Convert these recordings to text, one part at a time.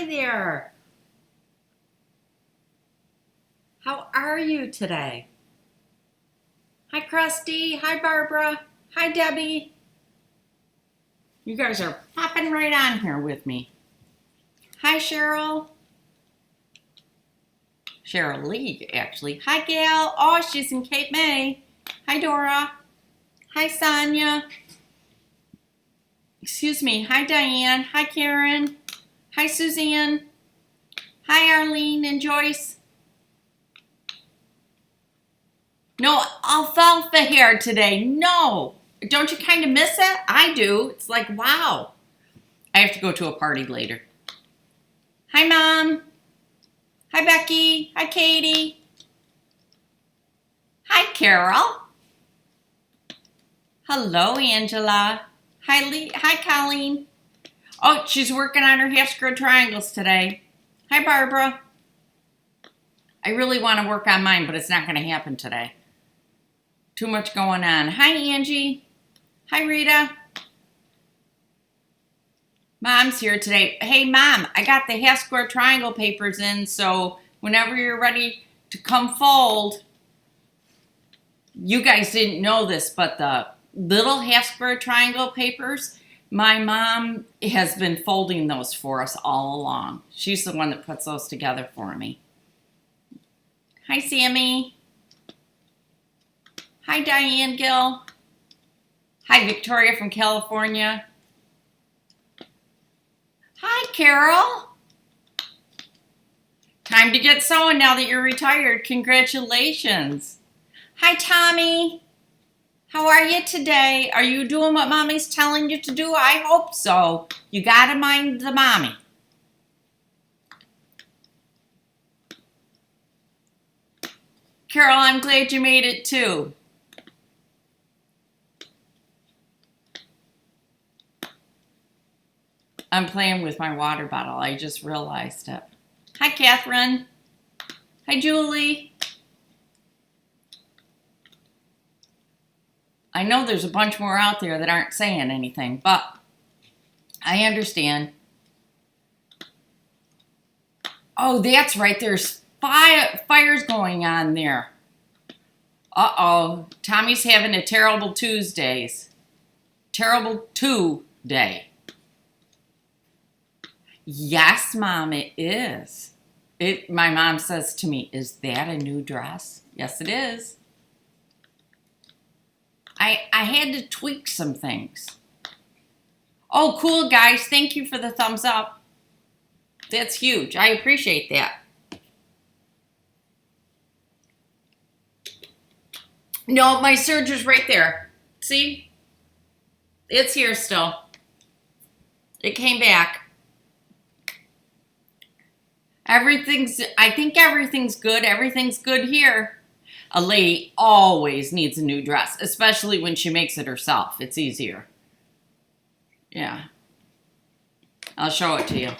Hi there. How are you today? Hi, Krusty. Hi, Barbara. Hi, Debbie. You guys are popping right on here with me. Hi, Cheryl. Cheryl Lee, actually. Hi, Gail. Oh, she's in Cape May. Hi, Dora. Hi, Sonia. Excuse me. Hi, Diane. Hi, Karen. Hi, Suzanne. Hi, Arlene and Joyce. No alfalfa hair today. No. Don't you kind of miss it? I do. It's like, wow. I have to go to a party later. Hi, Mom. Hi, Becky. Hi, Katie. Hi, Carol. Hello, Angela. Hi, Lee. Hi, Colleen. Oh, she's working on her half-square triangles today. Hi, Barbara. I really want to work on mine, but it's not going to happen today. Too much going on. Hi, Angie. Hi, Rita. Mom's here today. Hey, Mom, I got the half-square triangle papers in, so whenever you're ready to come fold, you guys didn't know this, but the little half-square triangle papers, my mom has been folding those for us all along. She's the one that puts those together for me. Hi, Sammy. Hi, Diane Gill. Hi, Victoria from California. Hi, Carol. Time to get sewing now that you're retired. Congratulations. Hi, Tommy. How are you today? Are you doing what Mommy's telling you to do? I hope so. You gotta mind the mommy. Carol, I'm glad you made it too. I'm playing with my water bottle. I just realized it. Hi, Catherine. Hi, Julie. I know there's a bunch more out there that aren't saying anything, but I understand. Oh, that's right. There's fires going on there. Uh-oh. Tommy's having a terrible Tuesdays. Terrible 2 day. Yes, Mom, it is. My mom says to me, is that a new dress? Yes, it is. I had to tweak some things. Oh, cool, guys. Thank you for the thumbs up. That's huge. I appreciate that. No, my serger's right there. See? It's here still. It came back. I think everything's good. Everything's good here. A lady always needs a new dress, especially when she makes it herself. It's easier. Yeah. I'll show it to you.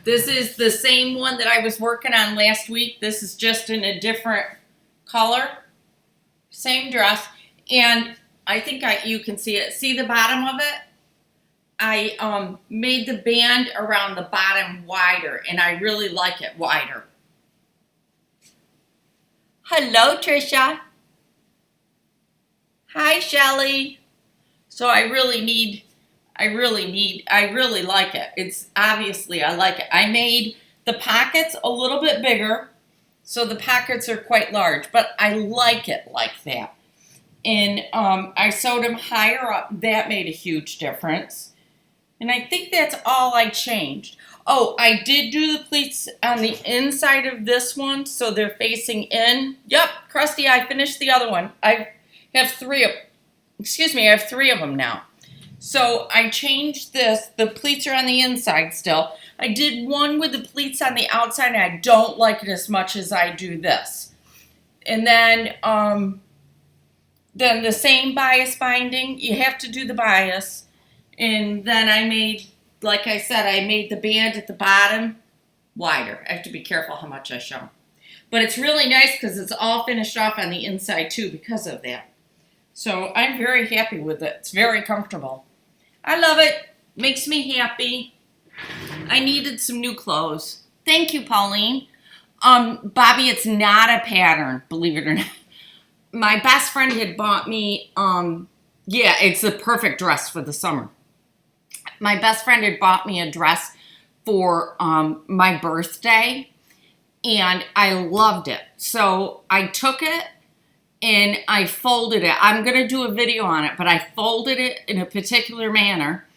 This is the same one that I was working on last week. This is just in a different color. Same dress. And I think you can see it. See the bottom of it? I made the band around the bottom wider, and I really like it wider. Hello, Trisha. Hi, Shelly. So I really like it. It's obviously, I like it. I made the pockets a little bit bigger, so the pockets are quite large, but I like it like that. And I sewed them higher up. That made a huge difference. And I think that's all I changed. Oh, I did do the pleats on the inside of this one, so they're facing in. Yep, Krusty, I finished the other one. I have three of them now. So I changed this. The pleats are on the inside still. I did one with the pleats on the outside, and I don't like it as much as I do this. And then the same bias binding. You have to do the bias. And then I made, like I said, I made the band at the bottom wider. I have to be careful how much I show. But it's really nice because it's all finished off on the inside too because of that. So I'm very happy with it. It's very comfortable. I love it. Makes me happy. I needed some new clothes. Thank you, Pauline. Bobby, it's not a pattern, believe it or not. My best friend had bought me, yeah, it's the perfect dress for the summer. My best friend had bought me a dress for my birthday, and I loved it. So I took it and I folded it. I'm going to do a video on it, but I folded it in a particular manner.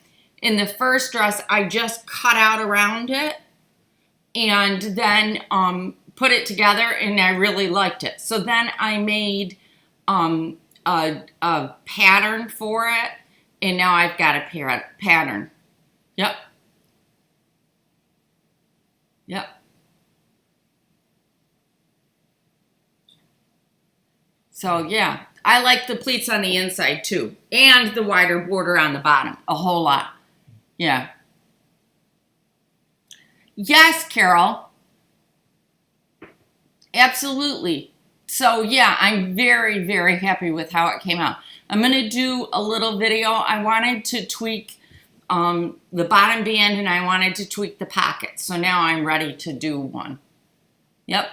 In the first dress, I just cut out around it and then put it together, and I really liked it. So then I made a pattern for it, and now I've got a pattern. Yep. Yep. So yeah, I like the pleats on the inside too, and the wider border on the bottom, a whole lot. Yeah. Yes, Carol. Absolutely. So yeah, I'm very, very happy with how it came out. I'm going to do a little video. I wanted to tweak the bottom band, and I wanted to tweak the pocket. So now I'm ready to do one. Yep.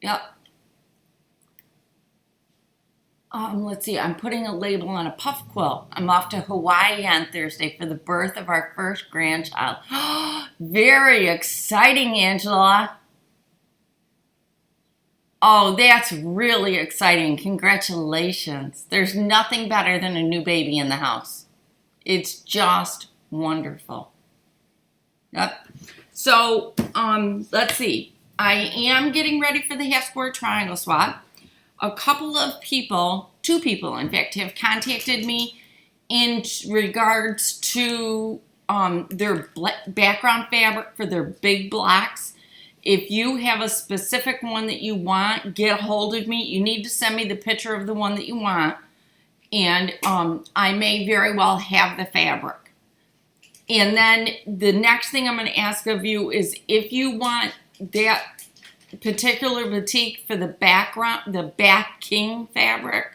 Yep. Let's see, I'm putting a label on a puff quilt. I'm off to Hawaii on Thursday for the birth of our first grandchild. Very exciting, Angela. Oh, that's really exciting. Congratulations. There's nothing better than a new baby in the house. It's just wonderful. Yep. So, let's see. I am getting ready for the half square triangle swap. A couple of people, 2 people in fact, have contacted me in regards to their background fabric for their big blocks. If you have a specific one that you want, get a hold of me. You need to send me the picture of the one that you want, and I may very well have the fabric. And then the next thing I'm going to ask of you is if you want that particular batik for the background, the backing fabric,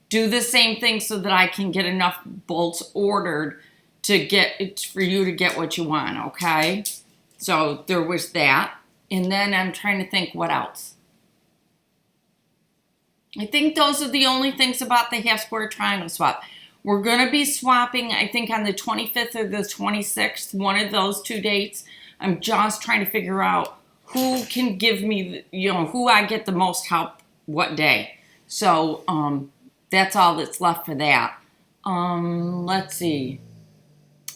do the same thing so that I can get enough bolts ordered to get for you to get what you want. Okay, so there was that, and then I'm trying to think what else. I think those are the only things about the half square triangle swap. We're going to be swapping, I think, on the 25th or the 26th, one of those 2 dates. I'm just trying to figure out who can give me, who I get the most help what day. So that's all that's left for that. Let's see.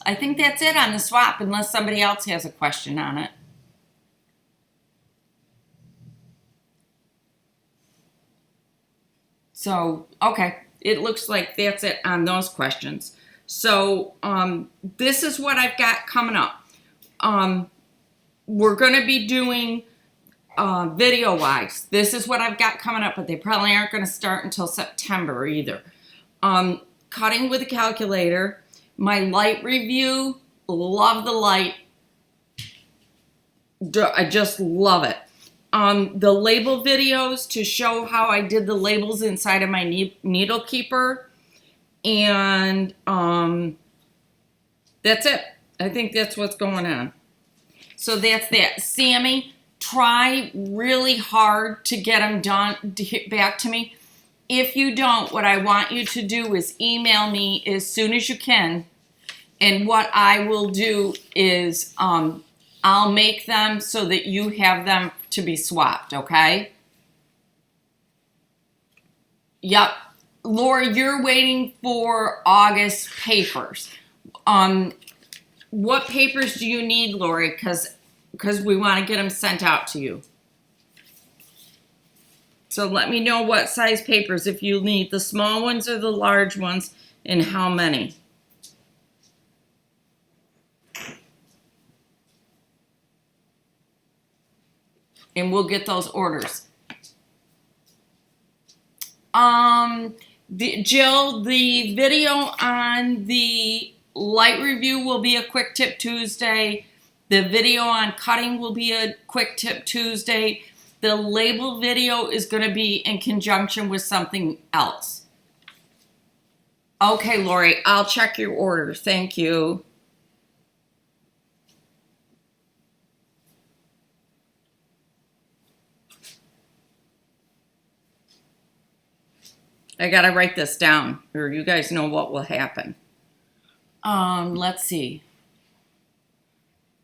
I think that's it on the swap, unless somebody else has a question on it. So, okay. It looks like that's it on those questions. So this is what I've got coming up. We're going to be doing video-wise. This is what I've got coming up, but they probably aren't going to start until September either. Cutting with a calculator. My light review. Love the light. I just love it. The label videos to show how I did the labels inside of my needle keeper. And that's it. I think that's what's going on. So that's that. Sammy, try really hard to get them done, to hit back to me. If you don't, what I want you to do is email me as soon as you can. And what I will do is I'll make them so that you have them to be swapped, okay? Yep. Laura, you're waiting for August papers. What papers do you need, Lori? Because we want to get them sent out to you. So let me know what size papers, if you need the small ones or the large ones, and how many. And we'll get those orders. Jill, the video on the light review will be a quick tip Tuesday. The video on cutting will be a quick tip Tuesday. The label video is going to be in conjunction with something else. Okay, Lori, I'll check your order. Thank you. I gotta write this down, or you guys know what will happen. Let's see.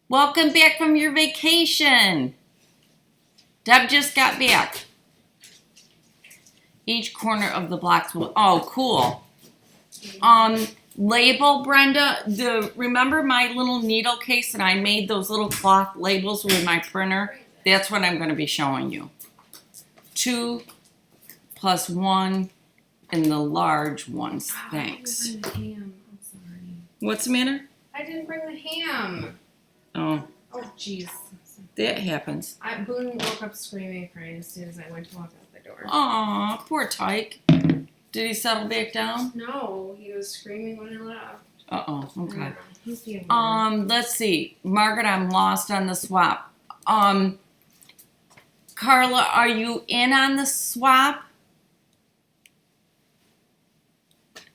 Welcome back from your vacation. Deb just got back. Each corner of the blocks will, oh, cool. Label, Brenda, remember my little needle case and I made those little cloth labels with my printer? That's what I'm gonna be showing you. 2 + 1 in the large ones, thanks. I didn't bring the ham. I'm sorry. What's the matter? I didn't bring the ham. Oh, Oh, jeez. that happens. Boone woke up screaming, crying as soon as I went to walk out the door. Aw, poor Tyke. Did he settle back down? No, he was screaming when I left. Uh-oh, okay. Yeah, he's being weird. Let's see. Margaret, I'm lost on the swap. Carla, are you in on the swap?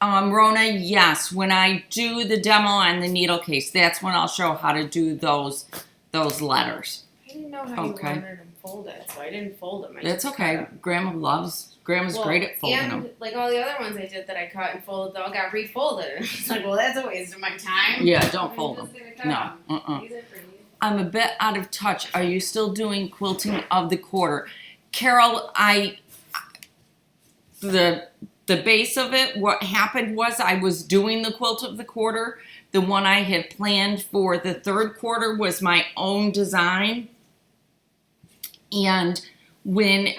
Rona, yes. When I do the demo on the needle case, that's when I'll show how to do those letters. I didn't know how you wanted them folded, so I didn't fold them. It's okay. Grandma's great at folding them. Like all the other ones I did that I cut and folded, they all got refolded. And it's like, well, that's a waste of my time. Yeah, don't fold them. No. These are pretty. I'm a bit out of touch. Are you still doing quilting of the quarter? Carol, the base of it, what happened was I was doing the quilt of the quarter. The one I had planned for the third quarter was my own design. And when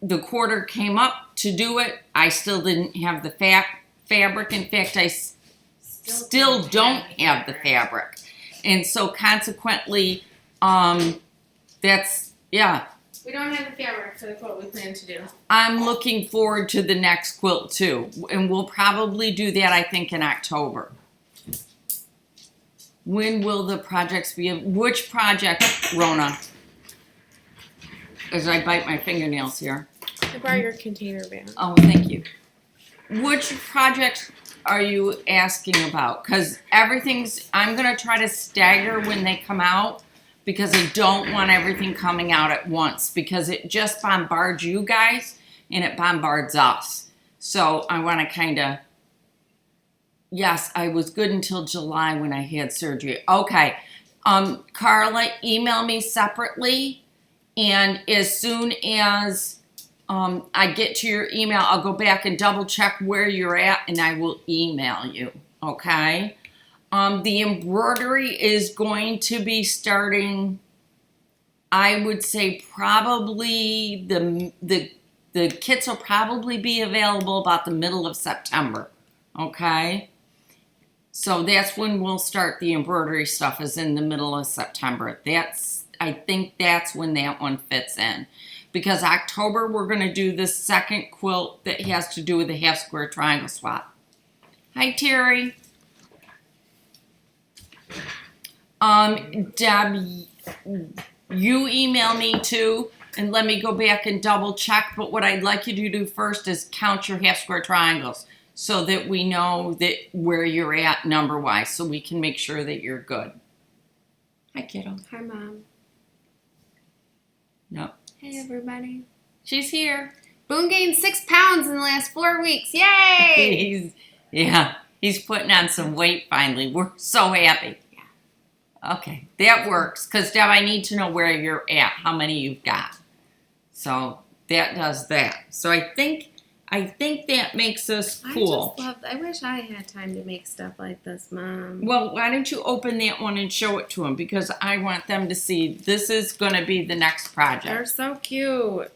the quarter came up to do it, I still didn't have the fabric. In fact, I still don't have the fabric. And so consequently, that's, yeah. We don't have the fabric for the quilt we plan to do. I'm looking forward to the next quilt too. And we'll probably do that, I think, in October. When will the projects be? Which project, Rona? As I bite my fingernails here. I brought your container back. Oh, thank you. Which projects are you asking about? Because I'm going to try to stagger when they come out because I don't want everything coming out at once because it just bombards you guys and it bombards us. So I want to kind of, yes, I was good until July when I had surgery. Okay. Carla, email me separately. And as soon as I get to your email, I'll go back and double check where you're at and I will email you, okay? The embroidery is going to be starting, I would say probably the kits will probably be available about the middle of September, okay? So that's when we'll start the embroidery stuff is in the middle of September. I think that's when that one fits in. Because October, we're going to do the second quilt that has to do with the half square triangle swap. Hi, Terry. Deb, you email me too, and let me go back and double check. But what I'd like you to do first is count your half square triangles so that we know that where you're at number-wise, so we can make sure that you're good. Hi, kiddo. Hi, Mom. Yep. Hey, everybody. She's here. Boone gained 6 pounds in the last 4 weeks. Yay! He's putting on some weight finally. We're so happy. Yeah. Okay, that works. Because, Deb, I need to know where you're at, how many you've got. So that does that. So I think that makes us cool. I wish I had time to make stuff like this, Mom. Well, why don't you open that one and show it to them? Because I want them to see this is going to be the next project. They're so cute.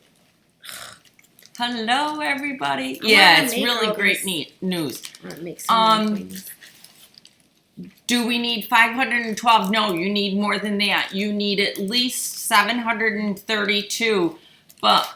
Hello, everybody. Yeah, it's really great news. Do we need 512? No, you need more than that. You need at least 732. But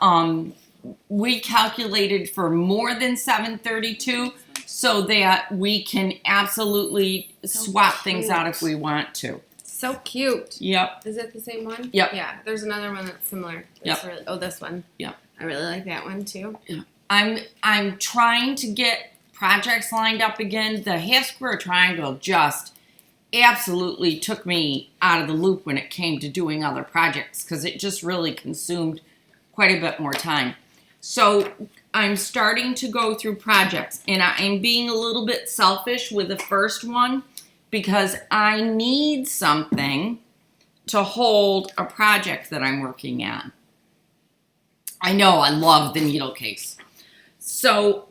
we calculated for more than 732 so that we can absolutely swap things out if we want to. So cute. Yep. Is it the same one? Yep. Yeah, there's another one that's similar. Yep. This one. Yep. I really like that one too. Yeah. I'm trying to get projects lined up again. The half square triangle just absolutely took me out of the loop when it came to doing other projects because it just really consumed quite a bit more time. So I'm starting to go through projects, and I'm being a little bit selfish with the first one because I need something to hold a project that I'm working on. I know I love the needle case. So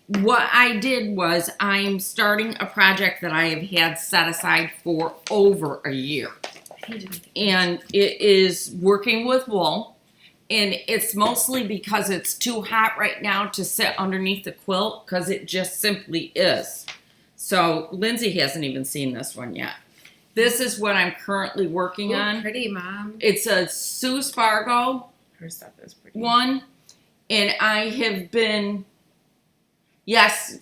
what I did was I'm starting a project that I have had set aside for over a year. And it is working with wool. And it's mostly because it's too hot right now to sit underneath the quilt because it just simply is. So Lindsay hasn't even seen this one yet. This is what I'm currently working on. Pretty, Mom. It's a Sue Spargo Her stuff is pretty. one. And I have been, yes,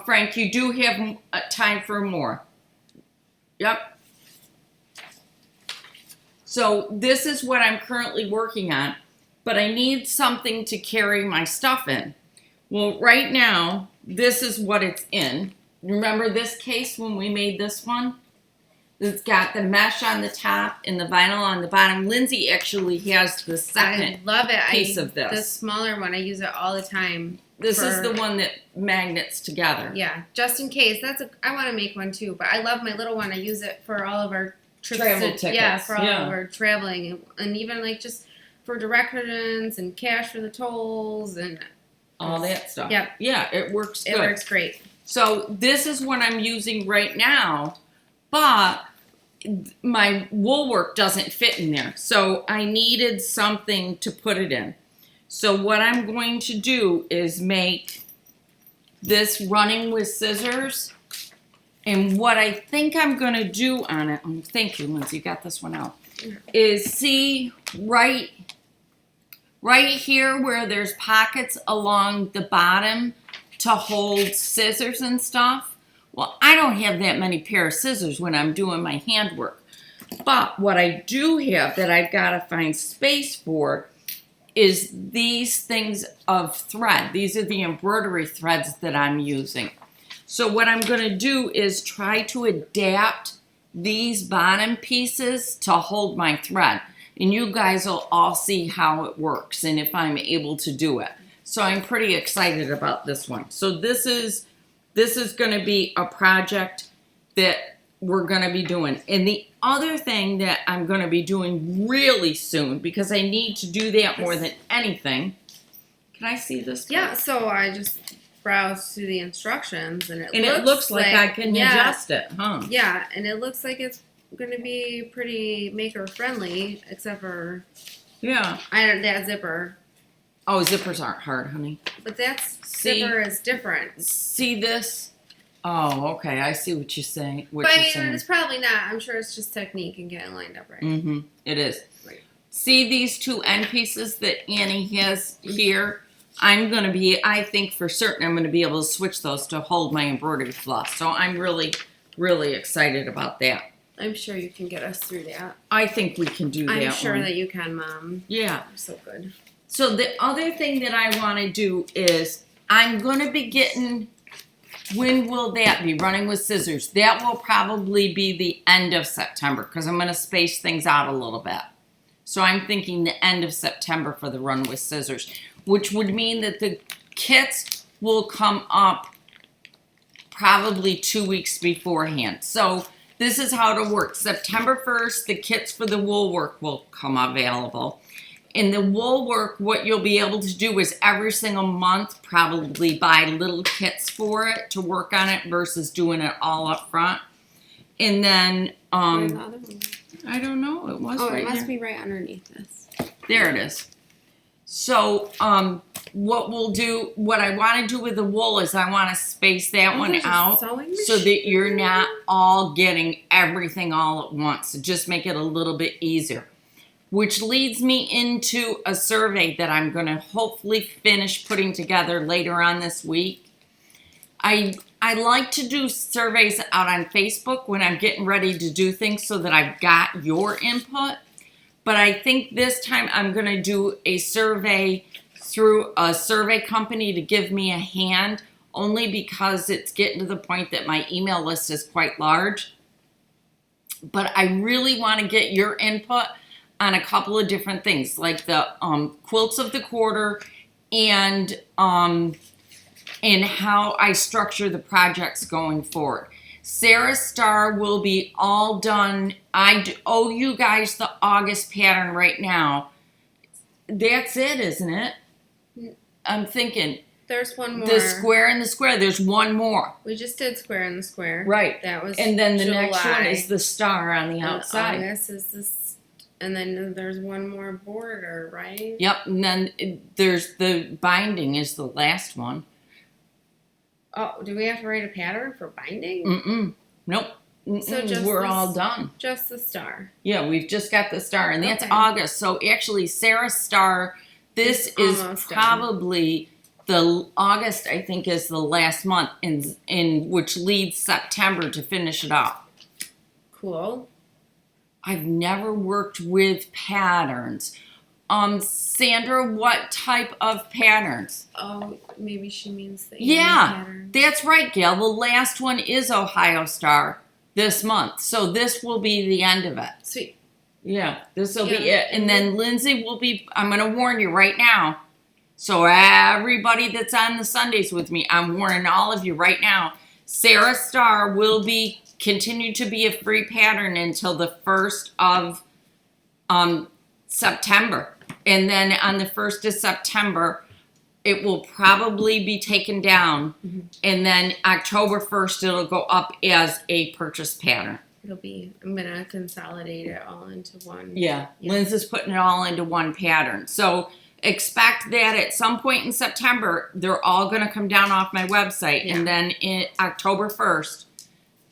Frank, you do have time for more. Yep. So this is what I'm currently working on, but I need something to carry my stuff in. Well, right now, this is what it's in. Remember this case when we made this one? It's got the mesh on the top and the vinyl on the bottom. Lindsay actually has the second I love it. piece of this. The smaller one, I use it all the time. This is the one that magnets together. Yeah, just in case. I want to make one too, but I love my little one. I use it for all of our trips. Travel tickets. Yeah, for all of our traveling, and even like just for directions and cash for the tolls and All that stuff. Yep. Yeah, it works good. It works great. So this is what I'm using right now, but my wool work doesn't fit in there. So I needed something to put it in. So what I'm going to do is make this running with scissors. And what I think I'm going to do on it, thank you, Lindsay, you got this one out, is see right here where there's pockets along the bottom to hold scissors and stuff. Well, I don't have that many pair of scissors when I'm doing my handwork. But what I do have that I've got to find space for is these things of thread. These are the embroidery threads that I'm using. So what I'm going to do is try to adapt these bottom pieces to hold my thread. And you guys will all see how it works and if I'm able to do it. So I'm pretty excited about this one. So this is going to be a project that we're going to be doing. And the other thing that I'm going to be doing really soon, because I need to do that more than anything. Can I see this? Yeah, so I just browsed through the instructions and it looks like I can adjust it, huh? Yeah, and it looks like it's going to be pretty maker friendly, except for that zipper. Oh, zippers aren't hard, honey. But zipper is different. See this? Oh, okay. I see what you're saying. But I mean, it's probably not. I'm sure it's just technique and getting lined up right. Mm-hmm. It is. Right. See these two end pieces that Annie has here? I think for certain I'm going to be able to switch those to hold my embroidery fluff. So I'm really, really excited about that. I'm sure you can get us through that. I think we can do that. I'm sure that you can, Mom. Yeah. You're so good. So the other thing that I want to do is I'm going to be getting, when will that be? Running with scissors. That will probably be the end of September because I'm going to space things out a little bit. So I'm thinking the end of September for the run with scissors, which would mean that the kits will come up probably 2 weeks beforehand. So this is how it'll work. September 1st, the kits for the wool work will come available. In the wool work, what you'll be able to do is every single month probably buy little kits for it to work on it versus doing it all up front. And then, Where's the other one? I don't know. It was right it must here. be right underneath this. There it is. So, what I want to do with the wool is I want to space that one out so that you're not all getting everything all at once. So just make it a little bit easier. Which leads me into a survey that I'm going to hopefully finish putting together later on this week. I like to do surveys out on Facebook when I'm getting ready to do things so that I've got your input. But I think this time I'm going to do a survey through a survey company to give me a hand, only because it's getting to the point that my email list is quite large. But I really want to get your input on a couple of different things, like the quilts of the quarter and how I structure the projects going forward. Sarah's Star will be all done. I owe you guys the August pattern right now. That's it, isn't it? I'm thinking. There's one more. The square and the square. There's one more. We just did square and the square. Right. That was And then the July. next one is the star on the outside. August is this, and then there's one more border, right? Yep. And then there's the binding is the last one. Oh, do we have to write a pattern for binding? Nope. So just we're all done. Just the star. Yeah, we've just got the star, and that's Okay. August. So actually, Sarah's Star, this is probably the August. I think is the last month, in which leads September to finish it off. Cool. I've never worked with patterns. Sandra, what type of patterns? Oh, maybe she means the pattern. That's right, Gail. The last one is Ohio Star this month. So this will be the end of it. Sweet. Yeah, this will be it. And then Lindsay will be, I'm going to warn you right now. So everybody that's on the Sundays with me, I'm warning all of you right now. Sarah's Star will be continue to be a free pattern until the 1st of September. And then on the 1st of September, it will probably be taken down. And then October 1st, it'll go up as a purchase pattern. It'll be, I'm going to consolidate it all into one. Yeah. Lindsay's putting it all into one pattern. So expect that at some point in September, they're all going to come down off my website. And then in October 1st,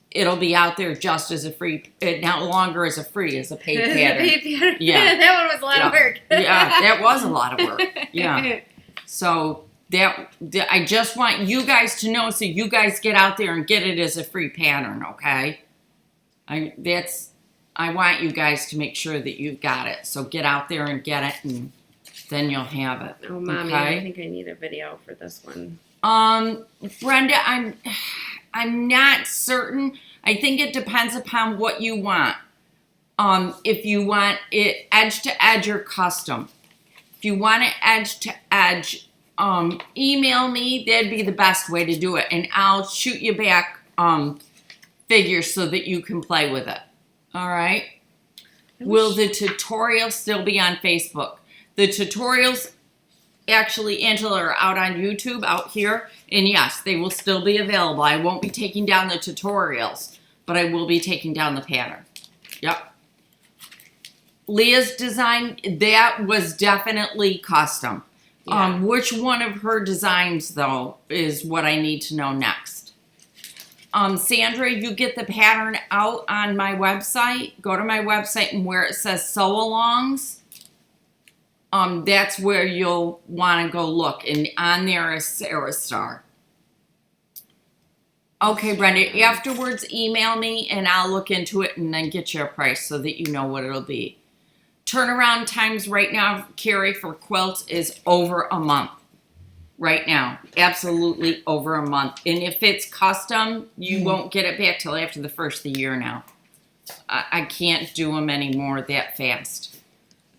it'll be out there just as a free, no longer as a free, as a paid pattern. Paid pattern. Yeah. That one was a lot of work. Yeah, that was a lot of work. Yeah. So I just want you guys to know, so you guys get out there and get it as a free pattern, okay? I want you guys to make sure that you've got it. So get out there and get it, and then you'll have it. Oh, Mommy, okay? I think I need a video for this one. Brenda, I'm not certain. I think it depends upon what you want. If you want it edge to edge or custom. If you want it edge to edge, email me. That'd be the best way to do it. And I'll shoot you back figures so that you can play with it. All right? Will the tutorial still be on Facebook? The tutorials actually, Angela, are out on YouTube out here. And yes, they will still be available. I won't be taking down the tutorials, but I will be taking down the pattern. Yep. Leah's design, that was definitely custom. Yeah. Which one of her designs, though, is what I need to know next. Sandra, you get the pattern out on my website. Go to my website, and where it says sew-alongs, that's where you'll want to go look. And on there is Sarah's Star. Okay, Brenda, afterwards email me, and I'll look into it and then get you a price so that you know what it'll be. Turnaround times right now, Carrie, for quilts is over a month. Right now. Absolutely over a month. And if it's custom, you won't get it back till after the first of the year now. I can't do them anymore that fast.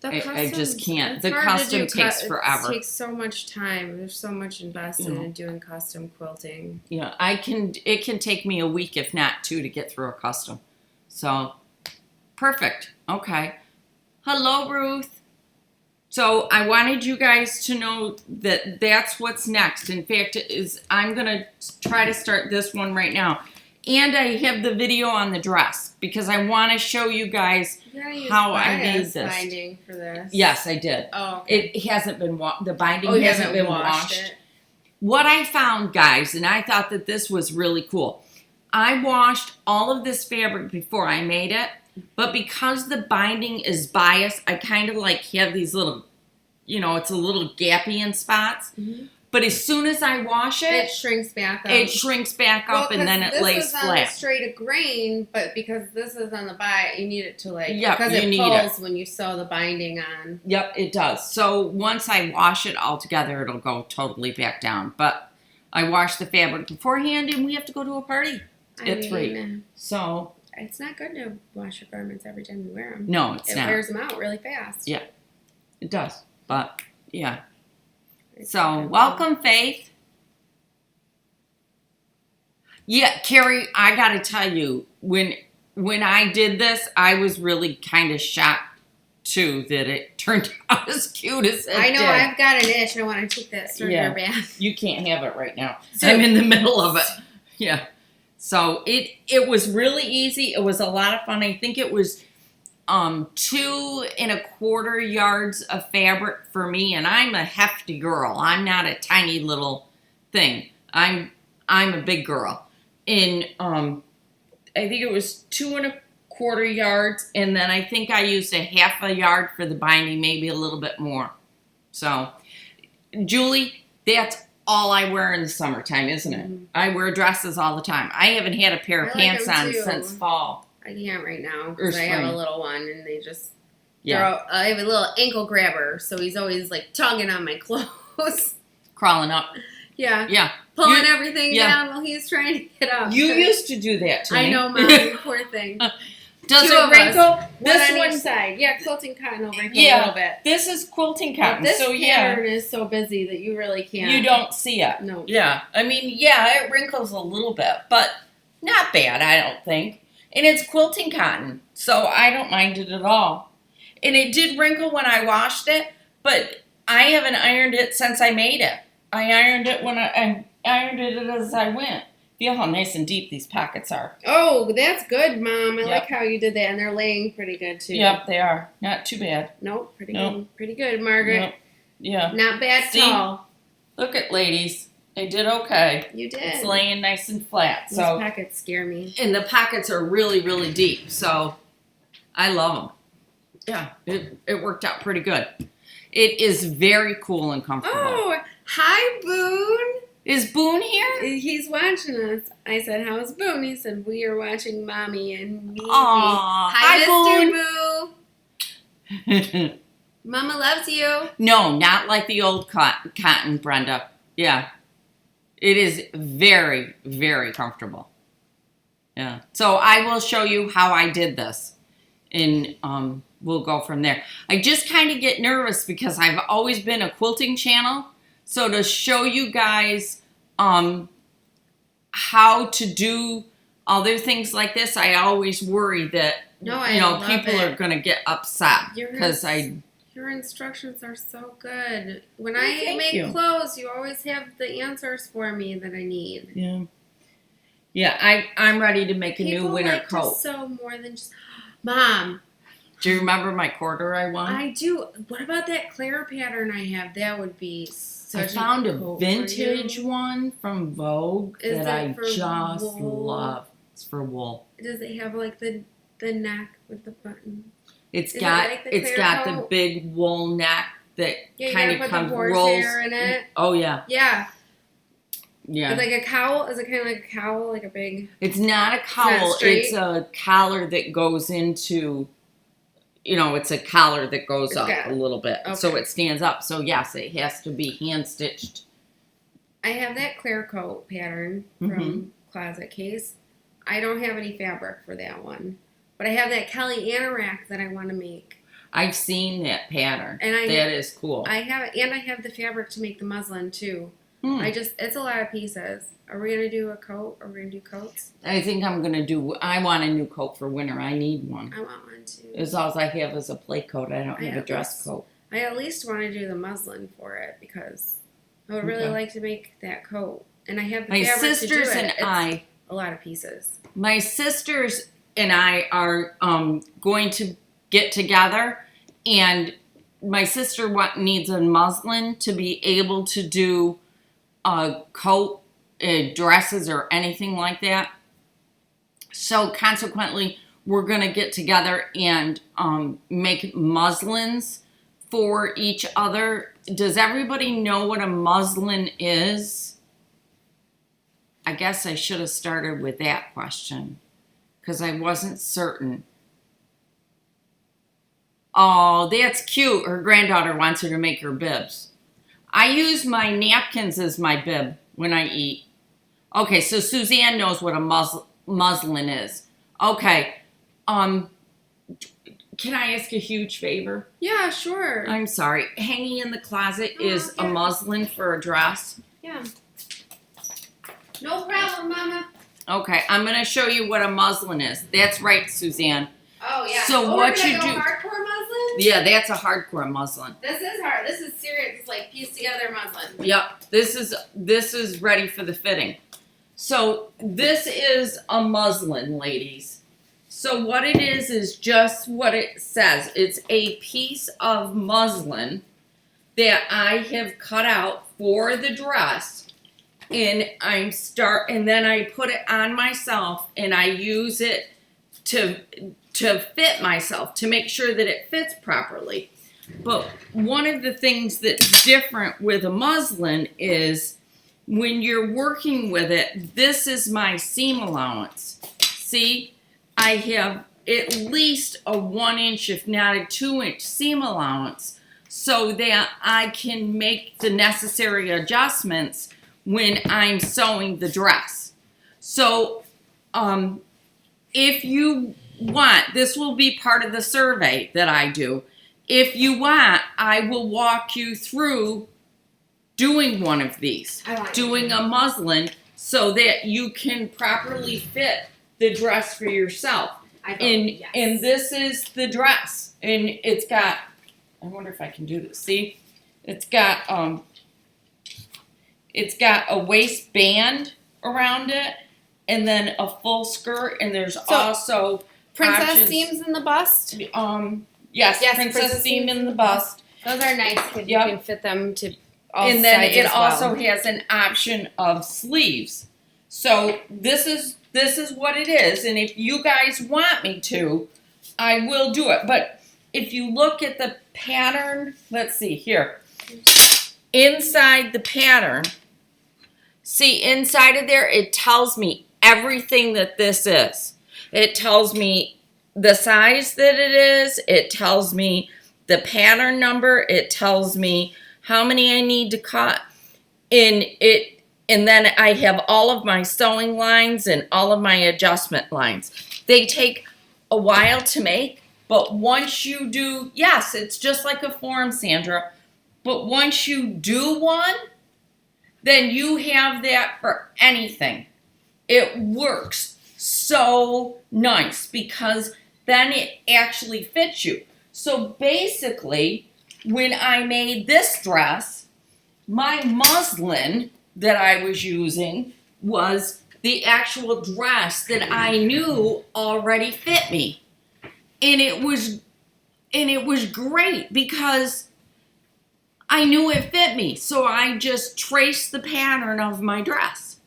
I just can't. The custom takes forever. It takes so much time. There's so much invested in doing custom quilting. Yeah, it can take me a week, if not 2, to get through a custom. So, perfect. Okay. Hello, Ruth. So I wanted you guys to know that that's what's next. In fact, I'm going to try to start this one right now. And I have the video on the dress because I want to show you guys how I made this. Binding for this. Yes, I did. Oh, okay. It hasn't been the binding hasn't been washed. What I found, guys, and I thought that this was really cool. I washed all of this fabric before I made it, but because the binding is biased, I kind of like have these little, it's a little gappy in spots. Mm-hmm. But as soon as I wash it, it shrinks back up. It shrinks back up, and then it lays flat. This is on straight of grain, but because this is on the bias, you need it to because it pulls when you sew the binding on. Yep, it does. So once I wash it all together, it'll go totally back down. But I washed the fabric beforehand, and we have to go to a party at 3. So it's not good to wash your garments every time you wear them. No, it's not. It wears them out really fast. Yeah, it does. But yeah. So, welcome, Faith. Yeah, Carrie, I got to tell you, when I did this, I was really kind of shocked, too, that it turned out as cute as it did. I know, I've got an itch. I want to take that starter bath. You can't have it right now. So, I'm in the middle of it. Yeah. So, it was really easy. It was a lot of fun. I think it was 2 1/4 yards of fabric for me, and I'm a hefty girl. I'm not a tiny little thing. I'm a big girl. And I think it was 2 1/4 yards, and then I think I used a 1/2 yard for the binding, maybe a little bit more. So, Julie, that's all I wear in the summertime, isn't it? Mm-hmm. I wear dresses all the time. I haven't had a pair of pants on since fall. I can't right now because I have a little one, and they just I have a little ankle grabber, so he's always like tugging on my clothes, crawling up. Yeah, pulling everything down while he's trying to get up. You used to do that to me. I know, Mommy, poor thing. Does it wrinkle? This one on each side. Yeah, quilting cotton will wrinkle a little bit. This is quilting cotton. But this pattern is so busy that you really can't. You don't see it. No. Yeah, I mean, it wrinkles a little bit, but not bad, I don't think. And it's quilting cotton, so I don't mind it at all. And it did wrinkle when I washed it, but I haven't ironed it since I made it. I ironed it when I ironed it as I went. Feel how nice and deep these pockets are. Oh, that's good, Mom. I like how you did that, and they're laying pretty good, too. Yep, they are. Not too bad. Nope, good. Pretty good, Margaret. Yep. Yeah. Not bad at all. Look at ladies. They did okay. You did. It's laying nice and flat. These pockets scare me. And the pockets are really, really deep, so I love them. Yeah, it worked out pretty good. It is very cool and comfortable. Oh, hi, Boone. Is Boone here? He's watching us. I said, how's Boone? He said, we are watching Mommy and me. Aww, hi, Mr. Boo. Mama loves you. No, not like the old cotton, Brenda. Yeah. It is very, very comfortable. Yeah. So I will show you how I did this. And we'll go from there. I just kind of get nervous because I've always been a quilting channel. So to show you guys how to do other things like this, I always worry that people are going to get upset because your instructions are so good. When I make clothes, you always have the answers for me that I need. Yeah. Yeah, I'm ready to make a new winter coat. People like to sew more than just... Mom. Do you remember my quarter I won? I do. What about that Claire pattern I have? That would be such I found a vintage one from Vogue that I just love. It's for wool. Does it have like the neck with the button? It's got the big wool neck that kind of comes rolls. In it. Oh yeah. Yeah. Yeah. It's like a cowl. Is it kind of like a cowl, like a big? It's not a cowl. It's a collar that goes into. It's a collar that goes up a little bit, so it stands up. So yes, it has to be hand stitched. I have that clear coat pattern from Closet Case. I don't have any fabric for that one. But I have that Kelly anorak that I want to make. I've seen that pattern. That is cool. I have it, and I have the fabric to make the muslin too. It's a lot of pieces. Are we gonna do a coat? Are we gonna do coats? I think I'm gonna do. I want a new coat for winter. I need one. I want one too. As all I have is a play coat. I don't have a dress coat. I at least want to do the muslin for it because I would really like to make that coat, and I have the fabric to do it. A lot of pieces. My sisters and I are going to get together, and my sister needs a muslin to be able to do a coat, dresses, or anything like that. So consequently, we're going to get together and make muslins for each other. Does everybody know what a muslin is? I guess I should have started with that question because I wasn't certain. Oh, that's cute. Her granddaughter wants her to make her bibs. I use my napkins as my bib when I eat. Okay, so Suzanne knows what a muslin is. Okay, can I ask a huge favor? Yeah, sure. I'm sorry. Hanging in the closet is a okay. muslin for a dress. Yeah. No problem, Mama. Okay, I'm going to show you what a muslin is. That's right, Suzanne. Oh, yeah. So what we're you gonna do? go hardcore muslin? Yeah, that's a hardcore muslin. This is hard. This is serious. It's like pieced together muslin. Yep, this is ready for the fitting. So this is a muslin, ladies. So what it is just what it says. It's a piece of muslin that I have cut out for the dress, and and then I put it on myself, and I use it to fit myself, to make sure that it fits properly. But one of the things that's different with a muslin is when you're working with it, this is my seam allowance. See, I have at least a 1 inch, if not a 2 inch seam allowance, so that I can make the necessary adjustments when I'm sewing the dress. So, if you want, this will be part of the survey that I do. If you want, I will walk you through doing one of these, doing a muslin, so that you can properly fit the dress for yourself. And this is the dress, and it's got, I wonder if I can do this. See, it's got a waistband around it, and then a full skirt, and there's also Princess options. seams in the bust. Yes, princess seam in the bust. Those are nice because you can fit them to all And then sides it as well. also has an option of sleeves. So this is what it is, and if you guys want me to, I will do it. But if you look at the pattern, let's see here. Inside the pattern, see inside of there, it tells me everything that this is. It tells me the size that it is. It tells me the pattern number. It tells me how many I need to cut. And then I have all of my sewing lines and all of my adjustment lines. They take a while to make, but once you do, yes, it's just like a form, Sandra, but once you do one, then you have that for anything. It works so nice because then it actually fits you. So basically, when I made this dress, my muslin that I was using was the actual dress that I knew already fit me. And it was great because I knew it fit me. So I just traced the pattern of my dress.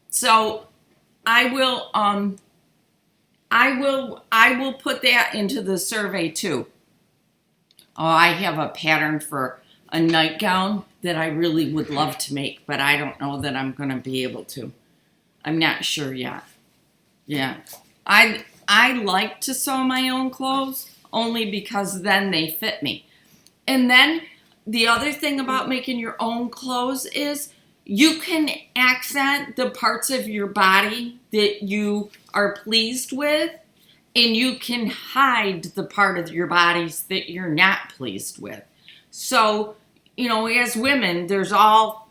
So I will put that into the survey too. Oh, I have a pattern for a nightgown that I really would love to make, but I don't know that I'm going to be able to. I'm not sure yet. Yeah. I like to sew my own clothes only because then they fit me. And then the other thing about making your own clothes is you can accent the parts of your body that you are pleased with, and you can hide the part of your bodies that you're not pleased with. So, you know, as women,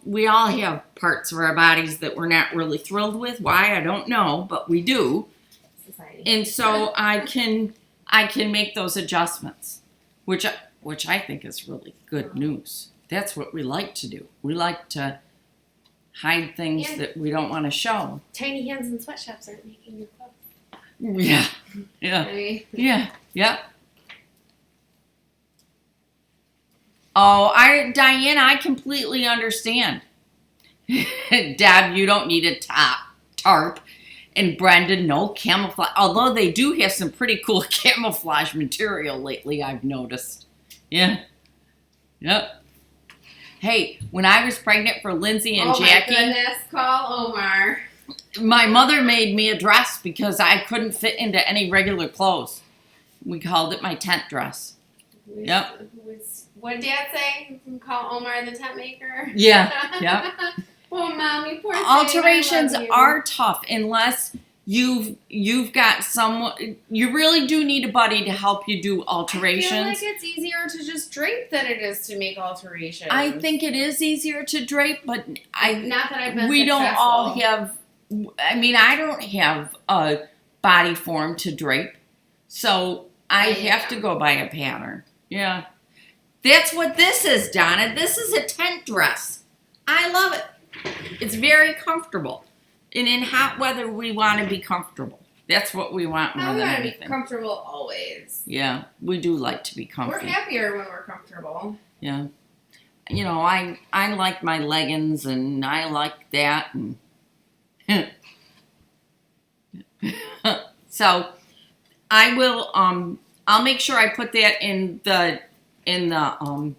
we all have parts of our bodies that we're not really thrilled with. Why? I don't know, but we do. Society. And so I can make those adjustments, which I think is really good news. That's what we like to do. We like to hide things that we don't want to show. Tiny hands and sweatshops aren't making your clothes. Yeah. Yeah. I mean, Yeah. Oh, Diane, I completely understand. Deb, you don't need a tarp. And Brenda, no camouflage. Although they do have some pretty cool camouflage material lately, I've noticed. Yeah. Yep. Hey, when I was pregnant for Lindsay and Jackie. Oh my goodness, call Omar. My mother made me a dress because I couldn't fit into any regular clothes. We called it my tent dress. Yep. What did Dad say? You can call Omar the tent maker? Yeah, yep. Oh, Mommy, poor thing. Alterations I love you. are tough unless you've got someone. You really do need a buddy to help you do alterations. I feel like it's easier to just drape than it is to make alterations. I think it is easier to drape, but not that I've been we don't successful. all have. I mean, I don't have a body form to drape, so I have to go by a pattern. Yeah, that's what this is, Donna. This is a tent dress. I love it. It's very comfortable. And in hot weather, we want to be comfortable. That's what we want more than We want to anything. be comfortable always. Yeah, we do like to be comfortable. We're happier when we're comfortable. Yeah. You know, I like my leggings and I like that. And so I will, I'll make sure I put that in the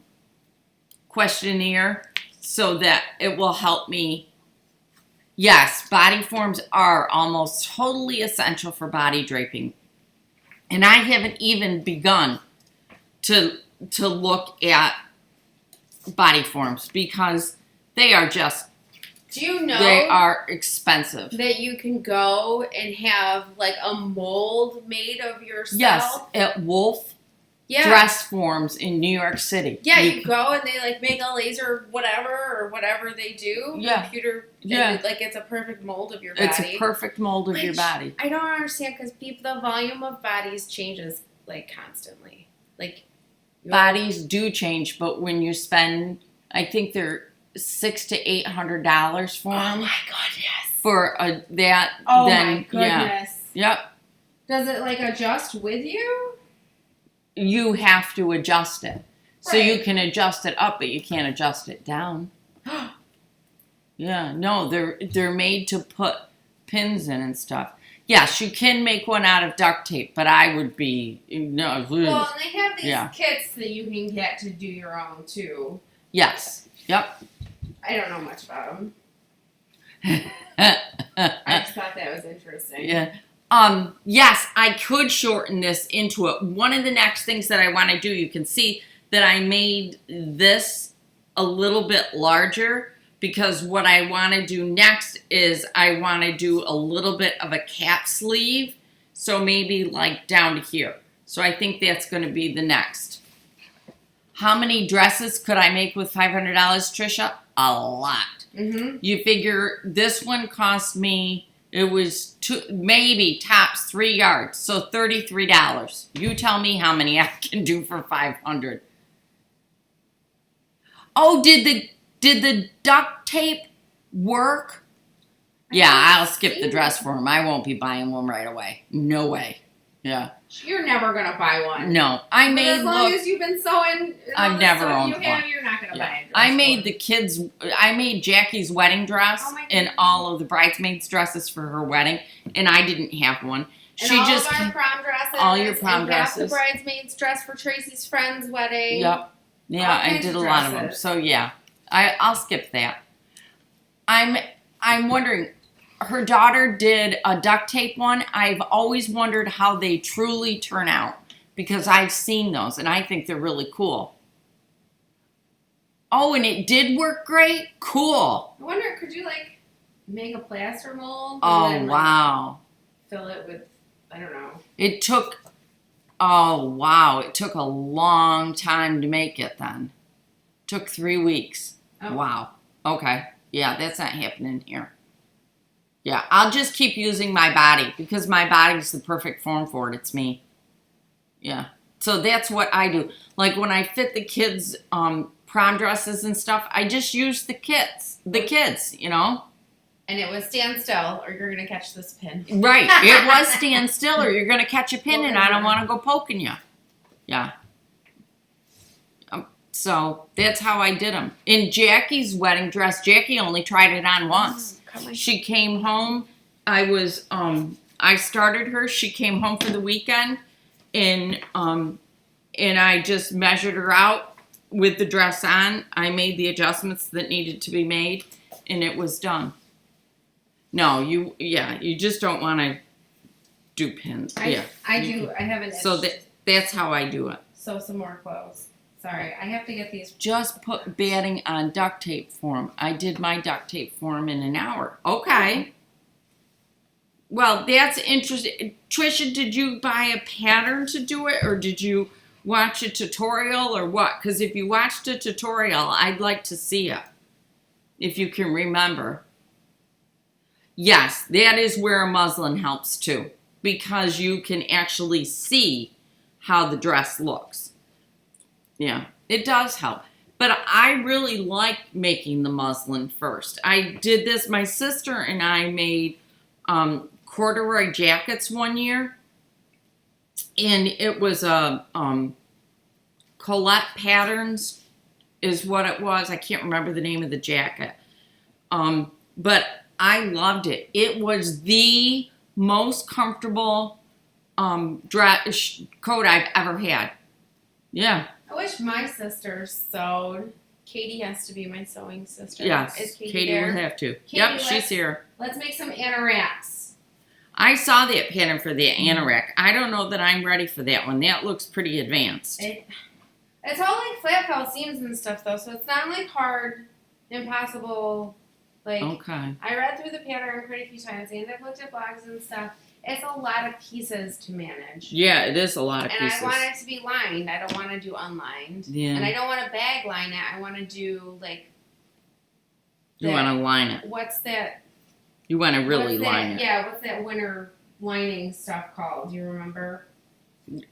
questionnaire so that it will help me. Yes, body forms are almost totally essential for body draping. And I haven't even begun to look at body forms because they are just, do you know they are expensive. that you can go and have like a mold made of yourself? Yes, at Wolf Dress Forms in New York City. Yeah, you go and they like make a laser whatever they do. Yeah. Computer. Yeah. And, like it's a perfect mold of your body. It's a perfect mold of your body. I don't understand because the volume of bodies changes like constantly. Like bodies do change, but when you spend, I think they're $600 to $800 for them. Oh my god, yes. For that, Oh then my goodness. Yep. Does it like adjust with you? You have to adjust it. So Right. you can adjust it up, but you can't adjust it down. Yeah, no, they're made to put pins in and stuff. Yes, you can make one out of duct tape, but I would be no. Well, and they have these Yeah. kits that you can get to do your own too. Yes. Yep. I don't know much about them. I just thought that was interesting. Yeah. Yes, I could shorten this into it. One of the next things that I want to do, you can see that I made this a little bit larger because what I want to do next is I want to do a little bit of a cap sleeve. So maybe like down to here. So I think that's going to be the next. How many dresses could I make with $500, Trisha? A lot. Mm-hmm. You figure this one cost me, it was maybe tops 3 yards, so $33. You tell me how many I can do for $500. Oh, did the duct tape work? Yeah, I'll skip the dress for him. I won't be buying one right away. No way. Yeah. You're never gonna buy one. No, I But made as long as you've been sewing. I've never owned you have, one. you're not gonna buy a dress. I made the kids. I made Jackie's wedding dress Oh my and goodness. all of the bridesmaids' dresses for her wedding, and I didn't have one. And She all just of our came- prom dresses. all your prom and half dresses. the bridesmaids dress for Tracy's friend's wedding. Yep. Yeah, All I kinds did a of lot of them. dresses. So yeah, I'll skip that. I'm wondering. Her daughter did a duct tape one. I've always wondered how they truly turn out because I've seen those and I think they're really cool. Oh, and it did work great? Cool. I wonder, could you like make a plaster mold? Oh, and then, like, wow. fill it with, I don't know. It took a long time to make it then. Took 3 weeks. Oh. Wow. Okay. Yeah, that's not happening here. Yeah, I'll just keep using my body because my body's the perfect form for it. It's me. Yeah. So that's what I do. Like when I fit the kids' prom dresses and stuff, I just use the kids, you know? And it was stand still or you're going to catch this pin. Right. It was stand still or you're going to catch a pin and I don't want to go poking you. Yeah. So that's how I did them. In Jackie's wedding dress, Jackie only tried it on once. She came home. I started her. She came home for the weekend and I just measured her out with the dress on. I made the adjustments that needed to be made and it was done. No, you just don't want to do pins. I haven't. So that's how I do it. Sew some more clothes. Sorry, I have to get these. Just put batting on duct tape for him. I did my duct tape for him in an hour. Okay. Well, that's interesting. Trisha, did you buy a pattern to do it, or did you watch a tutorial, or what? Because if you watched a tutorial, I'd like to see it, if you can remember. Yes, that is where a muslin helps too, because you can actually see how the dress looks. Yeah, it does help. But I really like making the muslin first. I did this, my sister and I made corduroy jackets one year. And it was a Colette Patterns is what it was. I can't remember the name of the jacket. But I loved it. It was the most comfortable coat I've ever had. Yeah. I wish my sister sewed. Katie has to be my sewing sister. Yes, Is Katie there? will have to. Katie, Yep, she's here. Let's make some anoraks. I saw that pattern for the anorak. I don't know that I'm ready for that one. That looks pretty advanced. It's all like flat fell seams and stuff though, so it's not like hard, impossible. Like, okay. I read through the pattern quite a few times and I've looked at blogs and stuff. It's a lot of pieces to manage. Yeah, it is a lot of pieces. And I want it to be lined. I don't want to do unlined. Yeah. And I don't want to bag line it. I want to do like. You want to line it. What's that? You want to really line it. Yeah, what's that winter lining stuff called? Do you remember?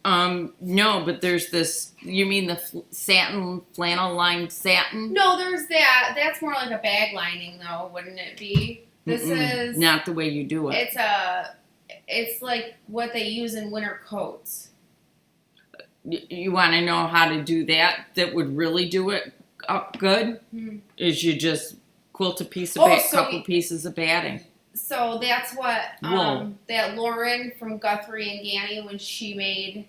No, but there's this. You mean the satin, flannel lined satin? No, there's that. That's more like a bag lining, though, wouldn't it be? This is not the way you do it. It's like what they use in winter coats. You want to know how to do that? That would really do it up good. Is you just quilt a piece of couple pieces of batting. So that's what Wool. that Lauren from Guthrie and Ganny, when she made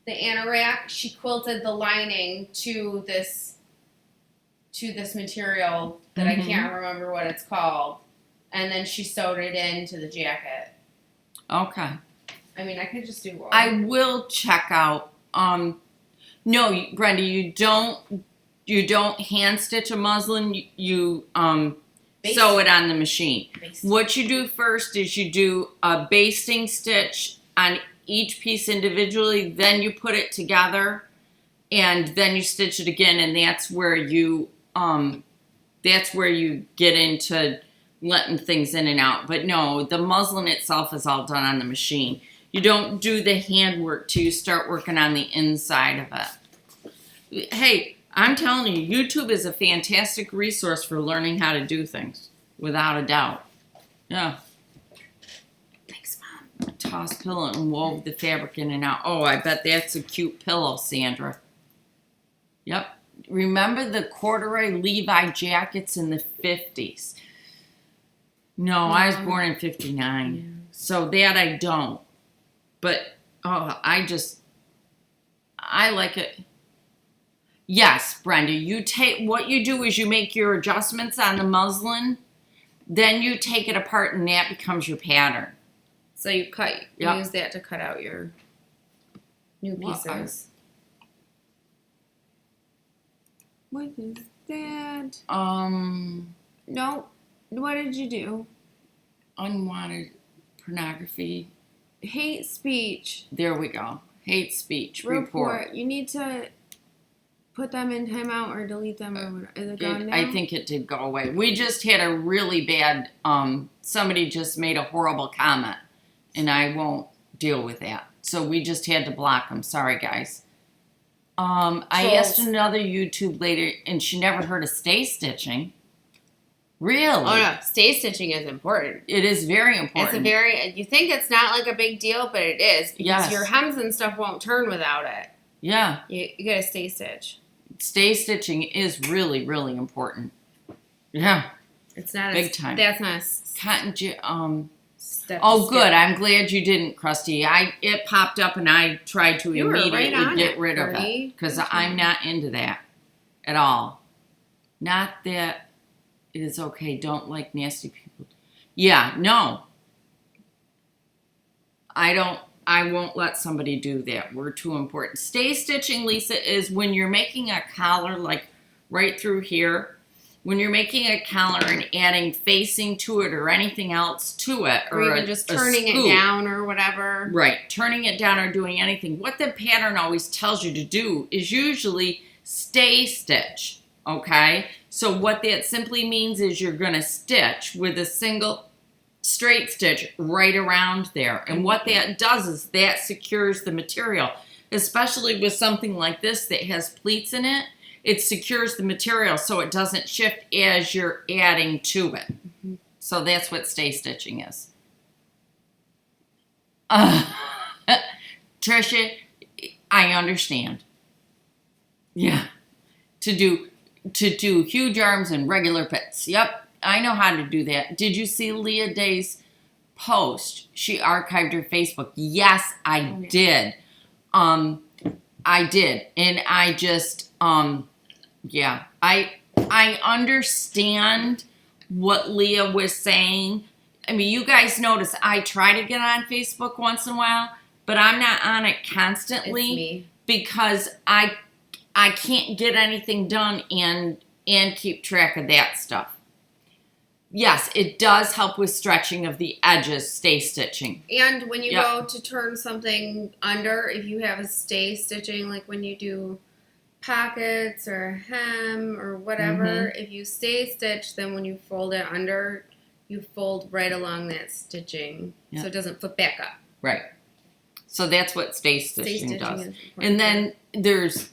the anorak, she quilted the lining to this material that I can't remember what it's called, and then she sewed it into the jacket. Okay. I mean, I could just do wool. I will check out. No, Brenda, you don't hand stitch a muslin. You sew it on the machine. What you do first is you do a basting stitch on each piece individually, then you put it together, and then you stitch it again, and that's where you get into letting things in and out. But no, the muslin itself is all done on the machine. You don't do the handwork till you start working on the inside of it. Hey, I'm telling you, YouTube is a fantastic resource for learning how to do things, without a doubt. Yeah. Thanks, Mom. Tossed pillow and wove the fabric in and out. Oh, I bet that's a cute pillow, Sandra. Yep. Remember the corduroy Levi jackets in the 50s? No, I was born in 59. Yeah. So that I don't. But, I like it. Yes, Brenda, what you do is you make your adjustments on the muslin, then you take it apart and that becomes your pattern. So you use that to cut out your new pieces. What is that? No. What did you do? Unwanted pornography. Hate speech. There we go. Hate speech report. You need to put them in timeout or delete them or whatever. Is it gone now? I think it did go away. We just had a really bad, somebody just made a horrible comment, and I won't deal with that. So we just had to block them. Sorry, guys. I asked another YouTube lady, and she never heard of stay stitching. Really? Oh, no. Stay stitching is important. It is very important. You think it's not like a big deal, but it is. Because your hems and stuff won't turn without it. Yeah. You got to stay stitch. Stay stitching is really, really important. Yeah. It's not big time. That's not Oh, good. I'm glad you didn't, Krusty. It popped up and I tried to immediately get rid of it because I'm not into that at all. Not that it is okay. Don't like nasty people. Yeah, no. I won't let somebody do that. We're too important. Stay stitching, Lisa, is when you're making a collar like right through here when you're making a collar and adding facing to it or anything else to it, or even just turning it down or whatever. Right, turning it down or doing anything. What the pattern always tells you to do is usually stay stitch, okay? So what that simply means is you're going to stitch with a single straight stitch right around there. And what that does is that secures the material, especially with something like this that has pleats in it. It secures the material so it doesn't shift as you're adding to it. Mm-hmm. So that's what stay stitching is. Trisha, I understand. Yeah. To do huge arms and regular pits. Yep, I know how to do that. Did you see Leah Day's post? She archived her Facebook. Yes, I did. I did. And I just yeah, I understand what Leah was saying. I mean, you guys notice I try to get on Facebook once in a while, but I'm not on it constantly. It's me. Because I can't get anything done and keep track of that stuff. Yes, it does help with stretching of the edges, stay stitching. And when you go to turn something under, if you have a stay stitching, like when you do pockets or hem or whatever, if you stay stitch, then when you fold it under, you fold right along that stitching, so it doesn't flip back up. Right. So that's what stay stitching does. And then there's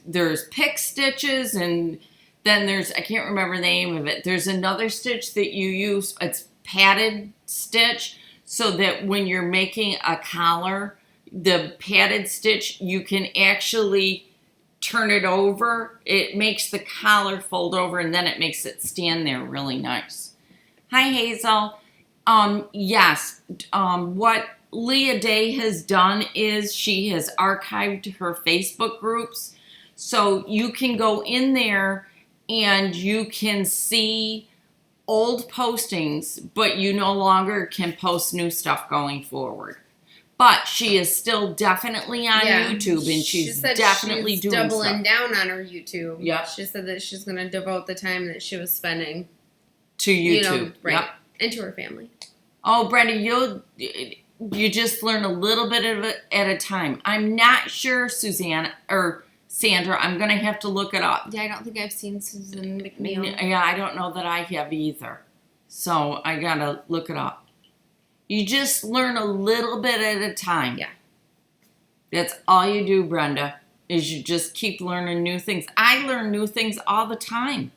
pick stitches, and then there's, I can't remember the name of it. There's another stitch that you use. It's padded stitch, so that when you're making a collar, the padded stitch, you can actually turn it over. It makes the collar fold over, and then it makes it stand there really nice. Hi, Hazel. Yes. What Leah Day has done is she has archived her Facebook groups, so you can go in there and you can see old postings, but you no longer can post new stuff going forward. But she is still definitely on YouTube, and she's definitely doing stuff. Doubling down on her YouTube. Yeah. She said that she's going to devote the time that she was spending to YouTube, right, and to her family. Oh, Brenda, you just learn a little bit of it at a time. I'm not sure, Suzanne or Sandra. I'm going to have to look it up. Yeah, I don't think I've seen Susan McNeil. Yeah, I don't know that I have either. So I got to look it up. You just learn a little bit at a time. Yeah. That's all you do, Brenda, is you just keep learning new things. I learn new things all the time.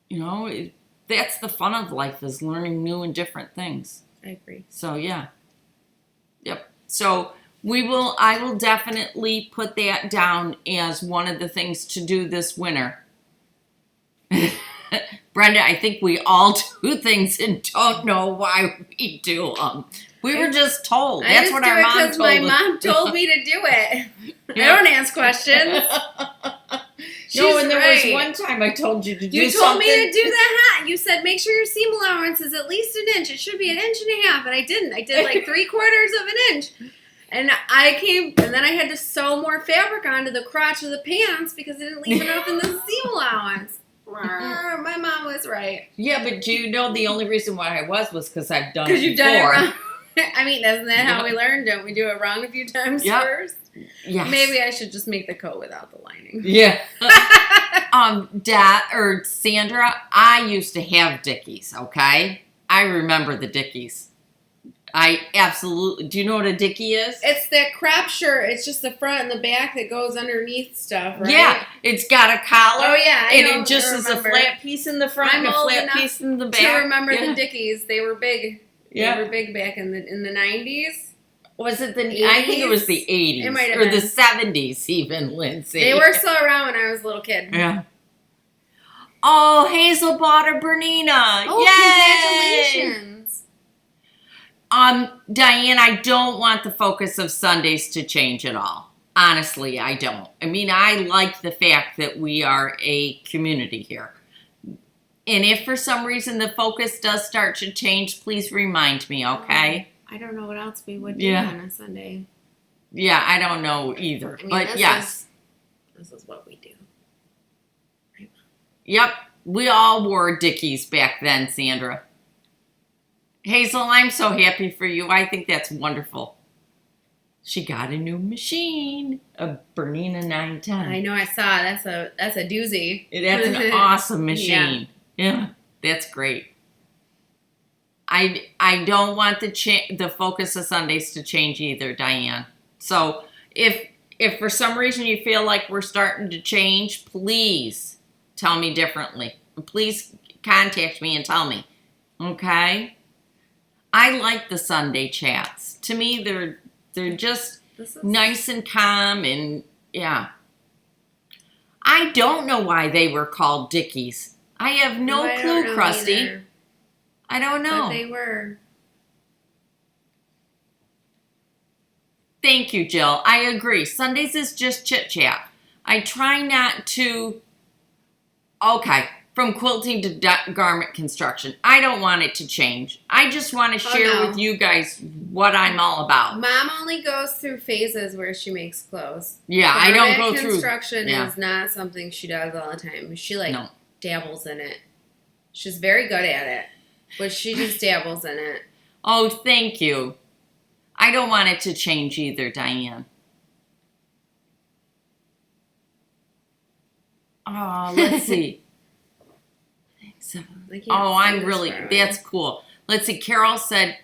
You know, that's the fun of life, is learning new and different things. I agree. So, yeah. Yep. So I will definitely put that down as one of the things to do this winter. Brenda, I think we all do things and don't know why we do them. We were just told. That's what our mom told us. My mom told me to do it. I don't ask questions. No, and there was one time I told you to do something. You told me to do the hat. You said make sure your seam allowance is at least an inch. It should be 1.5 inches, and I didn't. I did like 3/4 of an inch. And I came, and then I had to sew more fabric onto the crotch of the pants because I didn't leave enough in the seam allowance. My mom was right. Yeah, but do you know the only reason why I was because I've done it before. Because you've done it wrong. I mean, isn't that how we learn? Don't we do it wrong a few times first? Yes. Maybe I should just make the coat without the lining. Yeah. Sandra, I used to have Dickies, okay? I remember the Dickies. I absolutely... Do you know what a Dickie is? It's that crop shirt. It's just the front and the back that goes underneath stuff, right? Yeah. It's got a collar. Oh, yeah. It just is a flat piece in the front and a flat piece in the back. To remember the Dickies. They were big. They were big back in the 90s. Was it the 80s? I think it was the 80s. It might have been. Or the 70s even, Lindsay. They were still around when I was a little kid. Yeah. Oh, Hazel bought a Bernina. Oh, yay! Congratulations. Diane, I don't want the focus of Sundays to change at all. Honestly, I don't. I mean, I like the fact that we are a community here. And if for some reason the focus does start to change, please remind me, okay? I don't know what else we would do on a Sunday. Yeah, I don't know either. I mean, but this is what we do. Yep. We all wore Dickies back then, Sandra. Hazel, I'm so happy for you. I think that's wonderful. She got a new machine, a Bernina 910. I know, I saw. That's a doozy. That's an awesome machine. Yeah, that's great. I don't want the focus of Sundays to change either, Diane. So if for some reason you feel like we're starting to change, please tell me differently. Please contact me and tell me. Okay? I like the Sunday chats. To me, they're just nice and calm, and yeah. I don't know why they were called Dickies. I have no clue, Krusty. Either. I don't know. But they were. Thank you, Jill. I agree. Sundays is just chit-chat. I try not to... Okay, from quilting to garment construction. I don't want it to change. I just want to share with you guys what I'm all about. Mom only goes through phases where she makes clothes. Yeah, I don't go through... Construction is not something she does all the time. She, dabbles in it. She's very good at it. But she just dabbles in it. Oh, thank you. I don't want it to change either, Diane. Oh, let's see. That's cool. Let's see. Carol said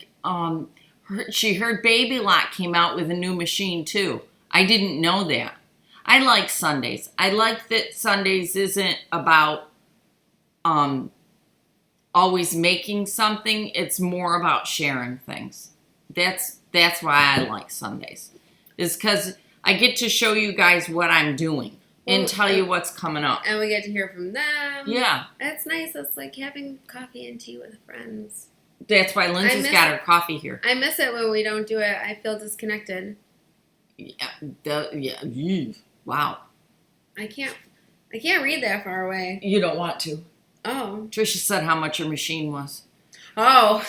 she heard Baby Lot came out with a new machine too. I didn't know that. I like Sundays. I like that Sundays isn't about always making something. It's more about sharing things. That's why I like Sundays. Is because I get to show you guys what I'm doing and tell you what's coming up. And we get to hear from them. Yeah. It's nice. It's like having coffee and tea with friends. That's why Lindsay's got her coffee here. I miss it when we don't do it. I feel disconnected. Yeah. Wow. I can't read that far away. You don't want to. Oh. Trisha said how much her machine was. Oh.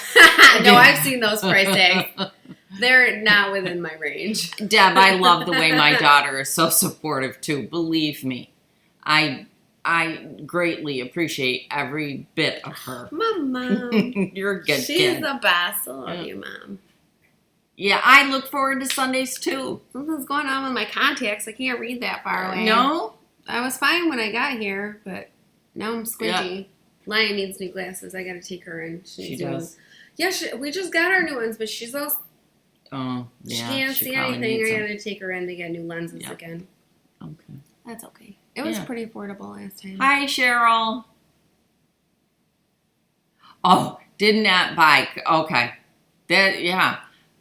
No, I've seen those price tags. They're not within my range. Deb, I love the way my daughter is so supportive too. Believe me. I greatly appreciate every bit of her. Mom. You're a good kid. She's the best. I love you, Mom. Yeah, I look forward to Sundays too. Something's going on with my contacts. I can't read that far away. No? I was fine when I got here, but now I'm squinty. Yeah. Lion needs new glasses. I gotta take her in. She does. Yeah, we just got our new ones, but she's all... Oh, yeah. She can't see anything. I gotta take her in to get new lenses again. Okay. That's okay. It was pretty affordable last time. Hi, Cheryl. Oh, did not buy. Okay.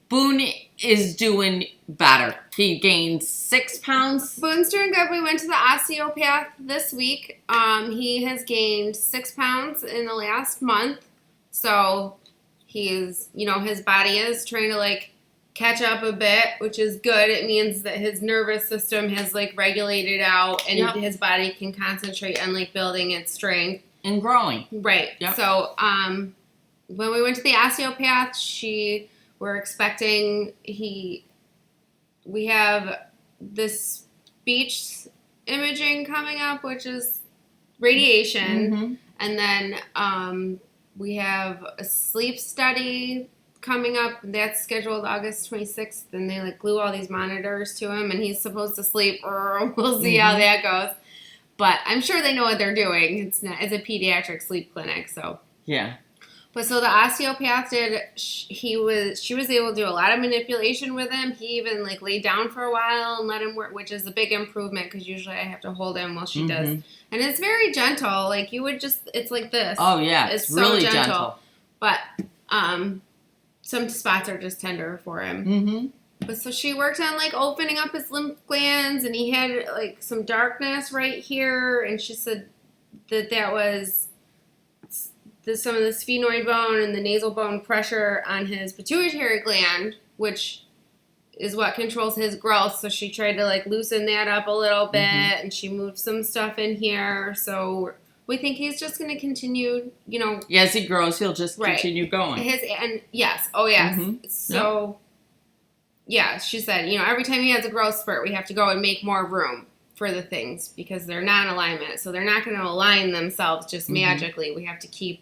Boone is doing better. He gained 6 pounds. Boone's doing good. We went to the osteopath this week. He has gained 6 pounds in the last month. So he's, his body is trying to catch up a bit, which is good. It means that his nervous system has regulated out and his body can concentrate on building its strength. And growing. Right. Yep. So when we went to the osteopath, we're expecting we have this speech imaging coming up, which is radiation. Mm-hmm. And then we have a sleep study coming up. That's scheduled August 26th. And they glue all these monitors to him, and he's supposed to sleep. We'll see how that goes. But I'm sure they know what they're doing. It's a pediatric sleep clinic, so. Yeah. But so the osteopath she was able to do a lot of manipulation with him. He even laid down for a while and let him work, which is a big improvement because usually I have to hold him while she does. And it's very gentle. You would it's like this. Oh yeah, it's really so gentle. But some spots are just tender for him. Mm-hmm. But so she worked on opening up his lymph glands, and he had some darkness right here, and she said that was some of the sphenoid bone and the nasal bone pressure on his pituitary gland, which is what controls his growth. So she tried to loosen that up a little bit, and she moved some stuff in here. So we think he's just going to continue, As he grows, he'll just continue going. Yes. Oh, yes. Mm-hmm. So, yeah, she said, every time he has a growth spurt, we have to go and make more room for the things because they're not in alignment. So they're not going to align themselves just magically. We have to keep,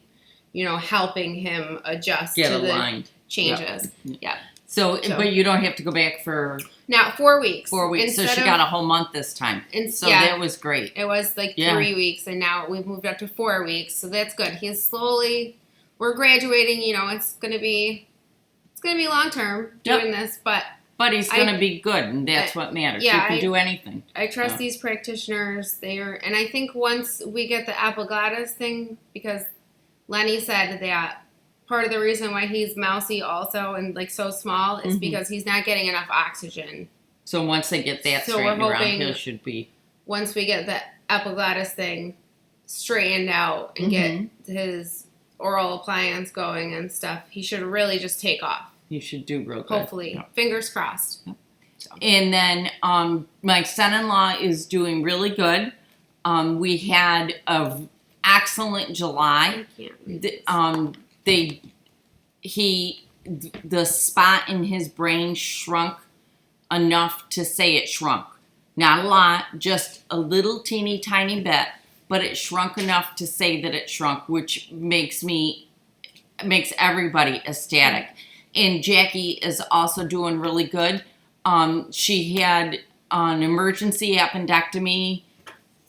helping him adjust Get to aligned. the changes. Yeah. So, but you don't have to go back for now 4 weeks. 4 weeks. So she got a whole month this time. So that was great. It was like 3 weeks, and now we've moved up to 4 weeks. So that's good. He's slowly. We're graduating. It's gonna be long term doing this, but he's gonna be good, and that's what matters. Yeah, you can do anything. I trust these practitioners. And I think once we get the epiglottis thing, because Lenny said that part of the reason why he's mousy also and like so small is because he's not getting enough oxygen. So once they get that straightened around, he should be. Once we get the epiglottis thing straightened out and get his oral appliance going and stuff, he should really just take off. He should do real good. Hopefully. Yep. Fingers crossed. Yep. So. And then my son-in-law is doing really good. We had an excellent July. I can't read the spot in his brain shrunk enough to say it shrunk. Not a lot, just a little teeny tiny bit, but it shrunk enough to say that it shrunk, which makes everybody ecstatic. And Jackie is also doing really good. She had an emergency appendectomy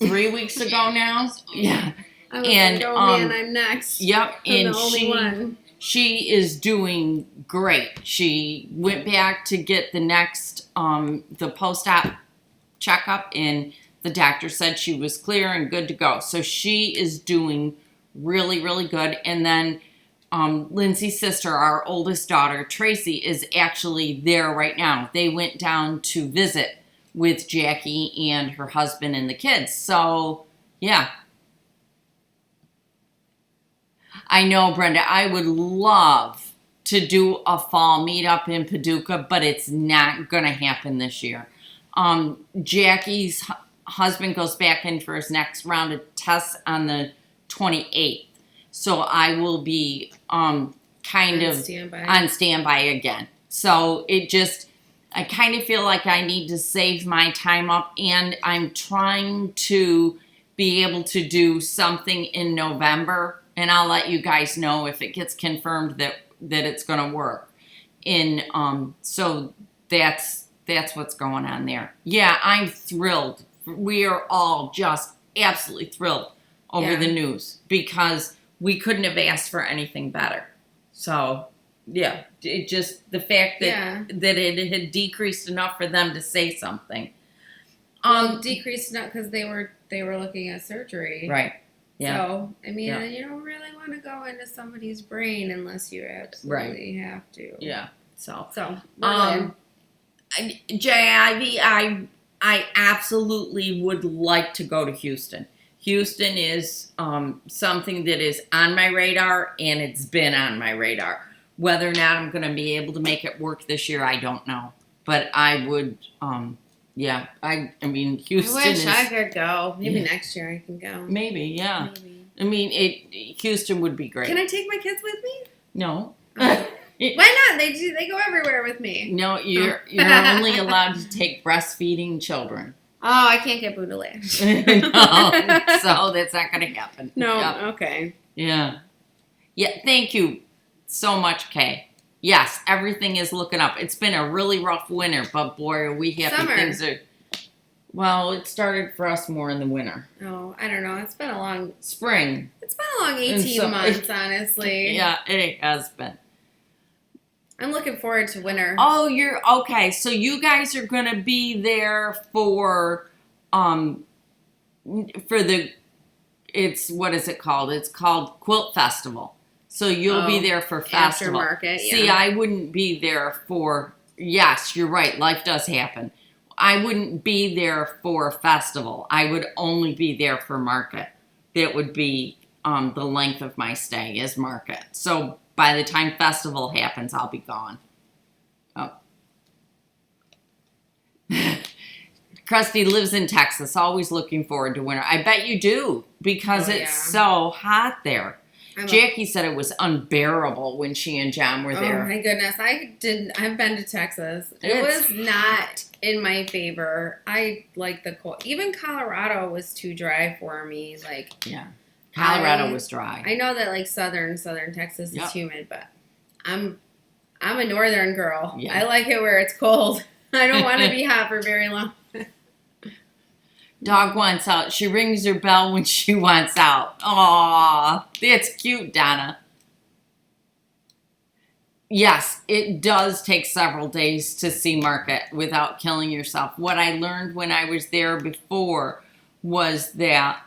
3 weeks ago now. Yeah. I was like, oh man, I'm next. Yep. I'm And the only one. She is doing great. She went back to get the next, the post-op checkup, and the doctor said she was clear and good to go. So she is doing really, really good. And then Lindsay's sister, our oldest daughter, Tracy, is actually there right now. They went down to visit with Jackie and her husband and the kids. So, yeah. I know, Brenda, I would love to do a fall meetup in Paducah, but it's not going to happen this year. Jackie's husband goes back in for his next round of tests on the 28th. So I will be on standby again. So I kind of feel like I need to save my time up, and I'm trying to be able to do something in November, and I'll let you guys know if it gets confirmed that it's going to work. So that's what's going on there. Yeah, I'm thrilled. We are all just absolutely thrilled over the news because we couldn't have asked for anything better. So, yeah, it just the fact that it had decreased enough for them to say something. Decreased enough because they were looking at surgery. Right. Yeah. So, I mean, you don't really want to go into somebody's brain unless you absolutely have to. Yeah. So JIV, I absolutely would like to go to Houston. Houston is something that is on my radar, and it's been on my radar. Whether or not I'm going to be able to make it work this year, I don't know. But I would, I mean, Houston I wish I could go. Maybe next year I can go. Maybe, yeah. Maybe. I mean, Houston would be great. Can I take my kids with me? No. Why not? They go everywhere with me. No, you're only allowed to take breastfeeding children. Oh, I can't get Boudelaire. No, so that's not going to happen. No, okay. Yeah. Yeah, thank you so much, Kay. Yes, everything is looking up. It's been a really rough winter, but boy, are we happy. Summer. Things are... Well, it started for us more in the winter. Oh, I don't know. It's been a long... Spring. It's been a long 18 months, honestly. Yeah, it has been. I'm looking forward to winter. Oh, you're okay. So you guys are going to be there for the, what is it called? It's called Quilt Festival. So you'll be there for festival. Aftermarket, yeah. See, I wouldn't be there for, yes, you're right. Life does happen. I wouldn't be there for festival. I would only be there for market. That would be the length of my stay is market. So by the time festival happens, I'll be gone. Oh. Krusty lives in Texas, always looking forward to winter. I bet you do, because it's so hot there. Jackie said it was unbearable when she and John were there. Oh my goodness. I've been to Texas. It was not in my favor. I like the cold. Even Colorado was too dry for me. Like, yeah. Colorado was dry. I know that like southern Texas is humid, but I'm a northern girl. Yeah. I like it where it's cold. I don't want to be hot for very long. Dog wants out. She rings her bell when she wants out. Aw, that's cute, Donna. Yes, it does take several days to see market without killing yourself. What I learned when I was there before was that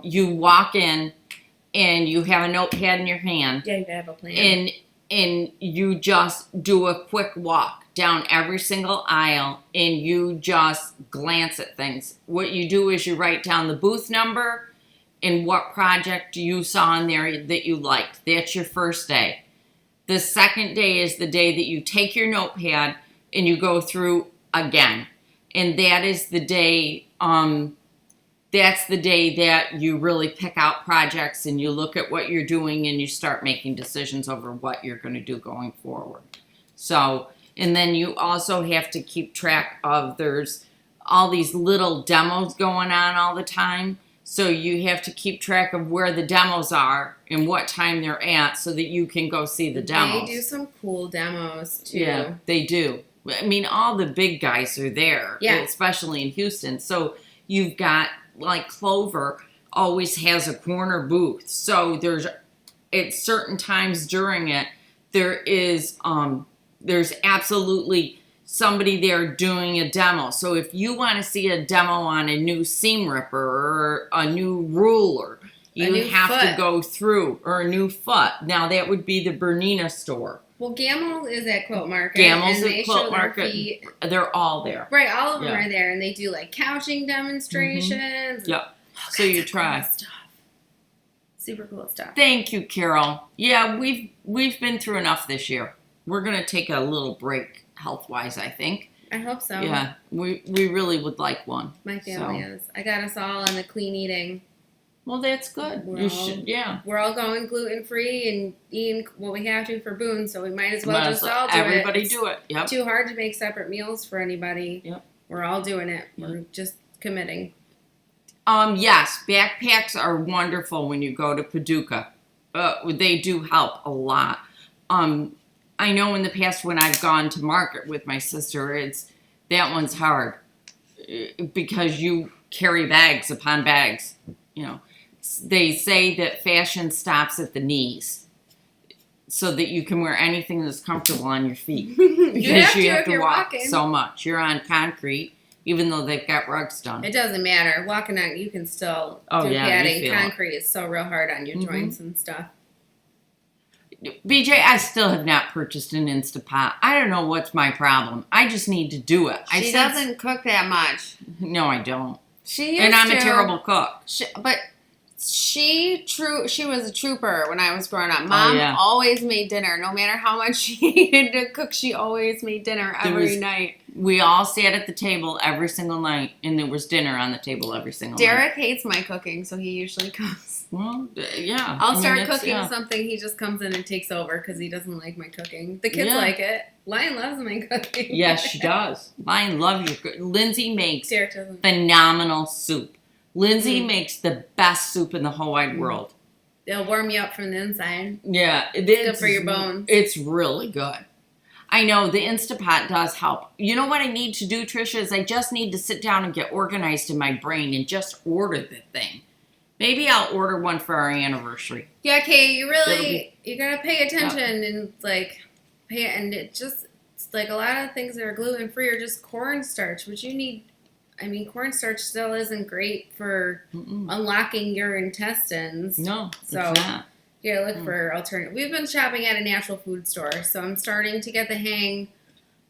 you walk in and you have a notepad in your hand. Yeah, you gotta have a plan. And you just do a quick walk down every single aisle and you just glance at things. What you do is you write down the booth number and what project you saw in there that you liked. That's your first day. The second day is the day that you take your notepad and you go through again. And that is the day, that's the day that you really pick out projects and you look at what you're doing and you start making decisions over what you're going to do going forward. So, and then you also have to keep track of, there's all these little demos going on all the time. So you have to keep track of where the demos are and what time they're at so that you can go see the demos. They do some cool demos too. Yeah, they do. I mean, all the big guys are there, especially in Houston. So you've got, like Clover always has a corner booth. So there's, at certain times during it, there's absolutely somebody there doing a demo. So if you want to see a demo on a new seam ripper or a new ruler, you have to go through, or a new foot. Now that would be the Bernina store. Well, Gamble is at Quilt Market. Gammel's at Quilt Market. They're all there. Right, all of them are there, and they do like couching demonstrations. Yep. So you try. Cool stuff. Super cool stuff. Thank you, Carol. Yeah, we've been through enough this year. We're gonna take a little break health-wise, I think. I hope so. Yeah, we really would like one. My family is. I got us all on the clean eating. Well, that's good. We're all going gluten-free and eating what we have to for Boone, so we might as well just all do everybody do it. Yep. It's too hard to make separate meals for anybody. Yep. We're all doing it. Yep. We're just committing. Yes, backpacks are wonderful when you go to Paducah. They do help a lot. I know in the past when I've gone to market with my sister, that one's hard because you carry bags upon bags, you know. They say that fashion stops at the knees so that you can wear anything that's comfortable on your feet. Because you have to walk so much. You're on concrete, even though they've got rugs done. It doesn't matter. Walking on, you can still do padding. Concrete is so real hard on your joints and stuff. BJ, I still have not purchased an Instapot. I don't know what's my problem. I just need to do it. She doesn't cook that much. No, I don't. She used and I'm a terrible cook. She was a trooper when I was growing up. Mom always made dinner. No matter how much she needed to cook, she always made dinner every night. We all sat at the table every single night, and there was dinner on the table every single night. Derek hates my cooking, so he usually cooks. Well, yeah. I'll start cooking something. He just comes in and takes over because he doesn't like my cooking. The kids like it. Lion loves my cooking. Yes, she does. Lion loves your cooking. Lindsay makes phenomenal soup. Lindsay makes the best soup in the whole wide world. It'll warm you up from the inside. Yeah. It's good for your bones. It's really good. I know, the Instapot does help. You know what I need to do, Trisha, is I just need to sit down and get organized in my brain and just order the thing. Maybe I'll order one for our anniversary. Yeah, Kay, you gotta pay attention and and it's like a lot of things that are gluten-free are just cornstarch, which you need. I mean, cornstarch still isn't great for unlocking your intestines. No, so it's not. You gotta look for alternative. We've been shopping at a natural food store, so I'm starting to get the hang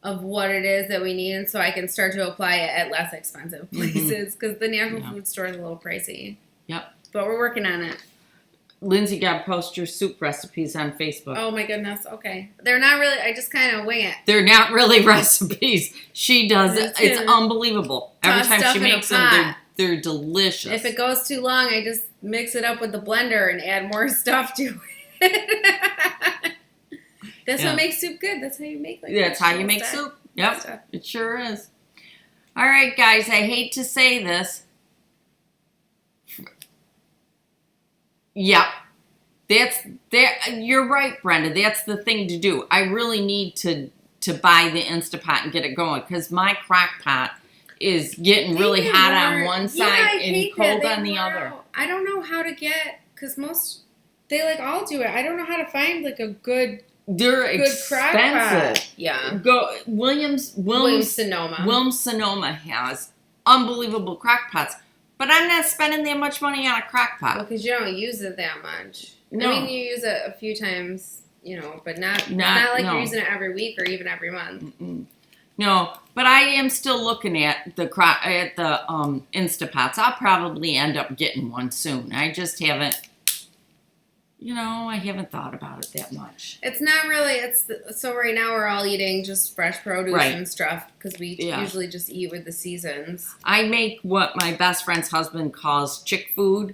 of what it is that we need, and so I can start to apply it at less expensive places because the natural food store is a little pricey. Yep. But we're working on it. Lindsay got post your soup recipes on Facebook. Oh my goodness. Okay. They're not really, I just kind of wing it. They're not really recipes. She does it. It's unbelievable. Every time she makes them, they're delicious. If it goes too long, I just mix it up with the blender and add more stuff to That's what makes soup good. That's how you make That's how you make soup. Yep, stuff. it sure is. All right, guys, I hate to say this. Yep. You're right, Brenda. That's the thing to do. I really need to buy the Instapot and get it going because my crock pot is getting really hot on one side and cold on the other. I don't know how to get, because they like all do it. I don't know how to find like a good expensive. Crock pot. Yeah. Williams Sonoma has unbelievable crock pots. But I'm not spending that much money on a crock pot. Well, because you don't use it that much. No. I mean, you use it a few times, but not like you're using it every week or even every month. Mm-mm. No, but I am still looking at the Instapots. I'll probably end up getting one soon. I just haven't, I haven't thought about it that much. It's not really. So right now we're all eating just fresh produce and stuff because we usually just eat with the seasons. I make what my best friend's husband calls chick food.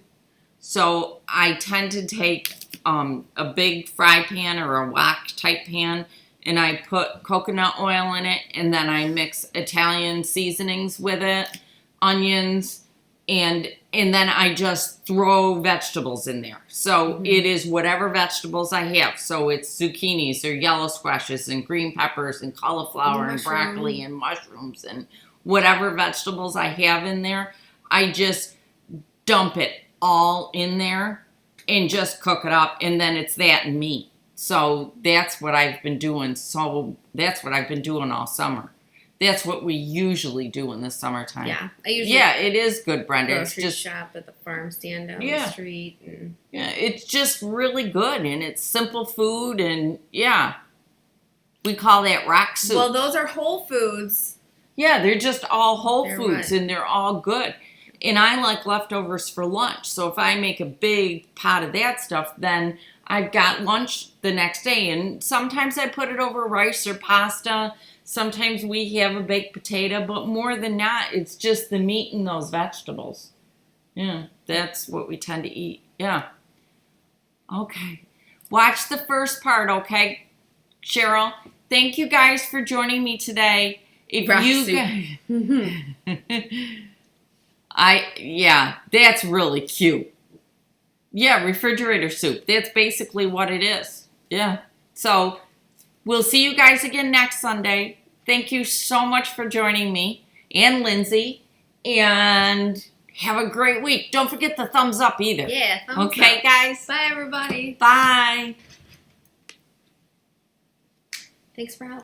So I tend to take a big fry pan or a wok type pan, and I put coconut oil in it, and then I mix Italian seasonings with it, onions, and then I just throw vegetables in there. So it is whatever vegetables I have. So it's zucchinis or yellow squashes and green peppers and cauliflower and broccoli and mushrooms and whatever vegetables I have in there. I just dump it all in there and just cook it up, and then it's that and meat. So that's what I've been doing. So that's what I've been doing all summer. That's what we usually do in the summertime. Yeah, I usually. Yeah, it is good, Brenda. Grocery It's just shop at the farm stand down the street. And yeah, it's just really good, and it's simple food, and we call that rock soup. Well, those are whole foods. Yeah, they're just all whole foods, and they're all good. And I like leftovers for lunch. So if I make a big pot of that stuff, then I've got lunch the next day. And sometimes I put it over rice or pasta. Sometimes we have a baked potato. But more than not, it's just the meat and those vegetables. Yeah, that's what we tend to eat. Yeah. Okay. Watch the first part, okay, Cheryl? Thank you guys for joining me today. If that's really cute. Yeah, refrigerator soup. That's basically what it is. Yeah. So we'll see you guys again next Sunday. Thank you so much for joining me and Lindsay. And have a great week. Don't forget the thumbs up either. Yeah, thumbs up. Okay, guys? Bye, everybody. Bye. Thanks for helping.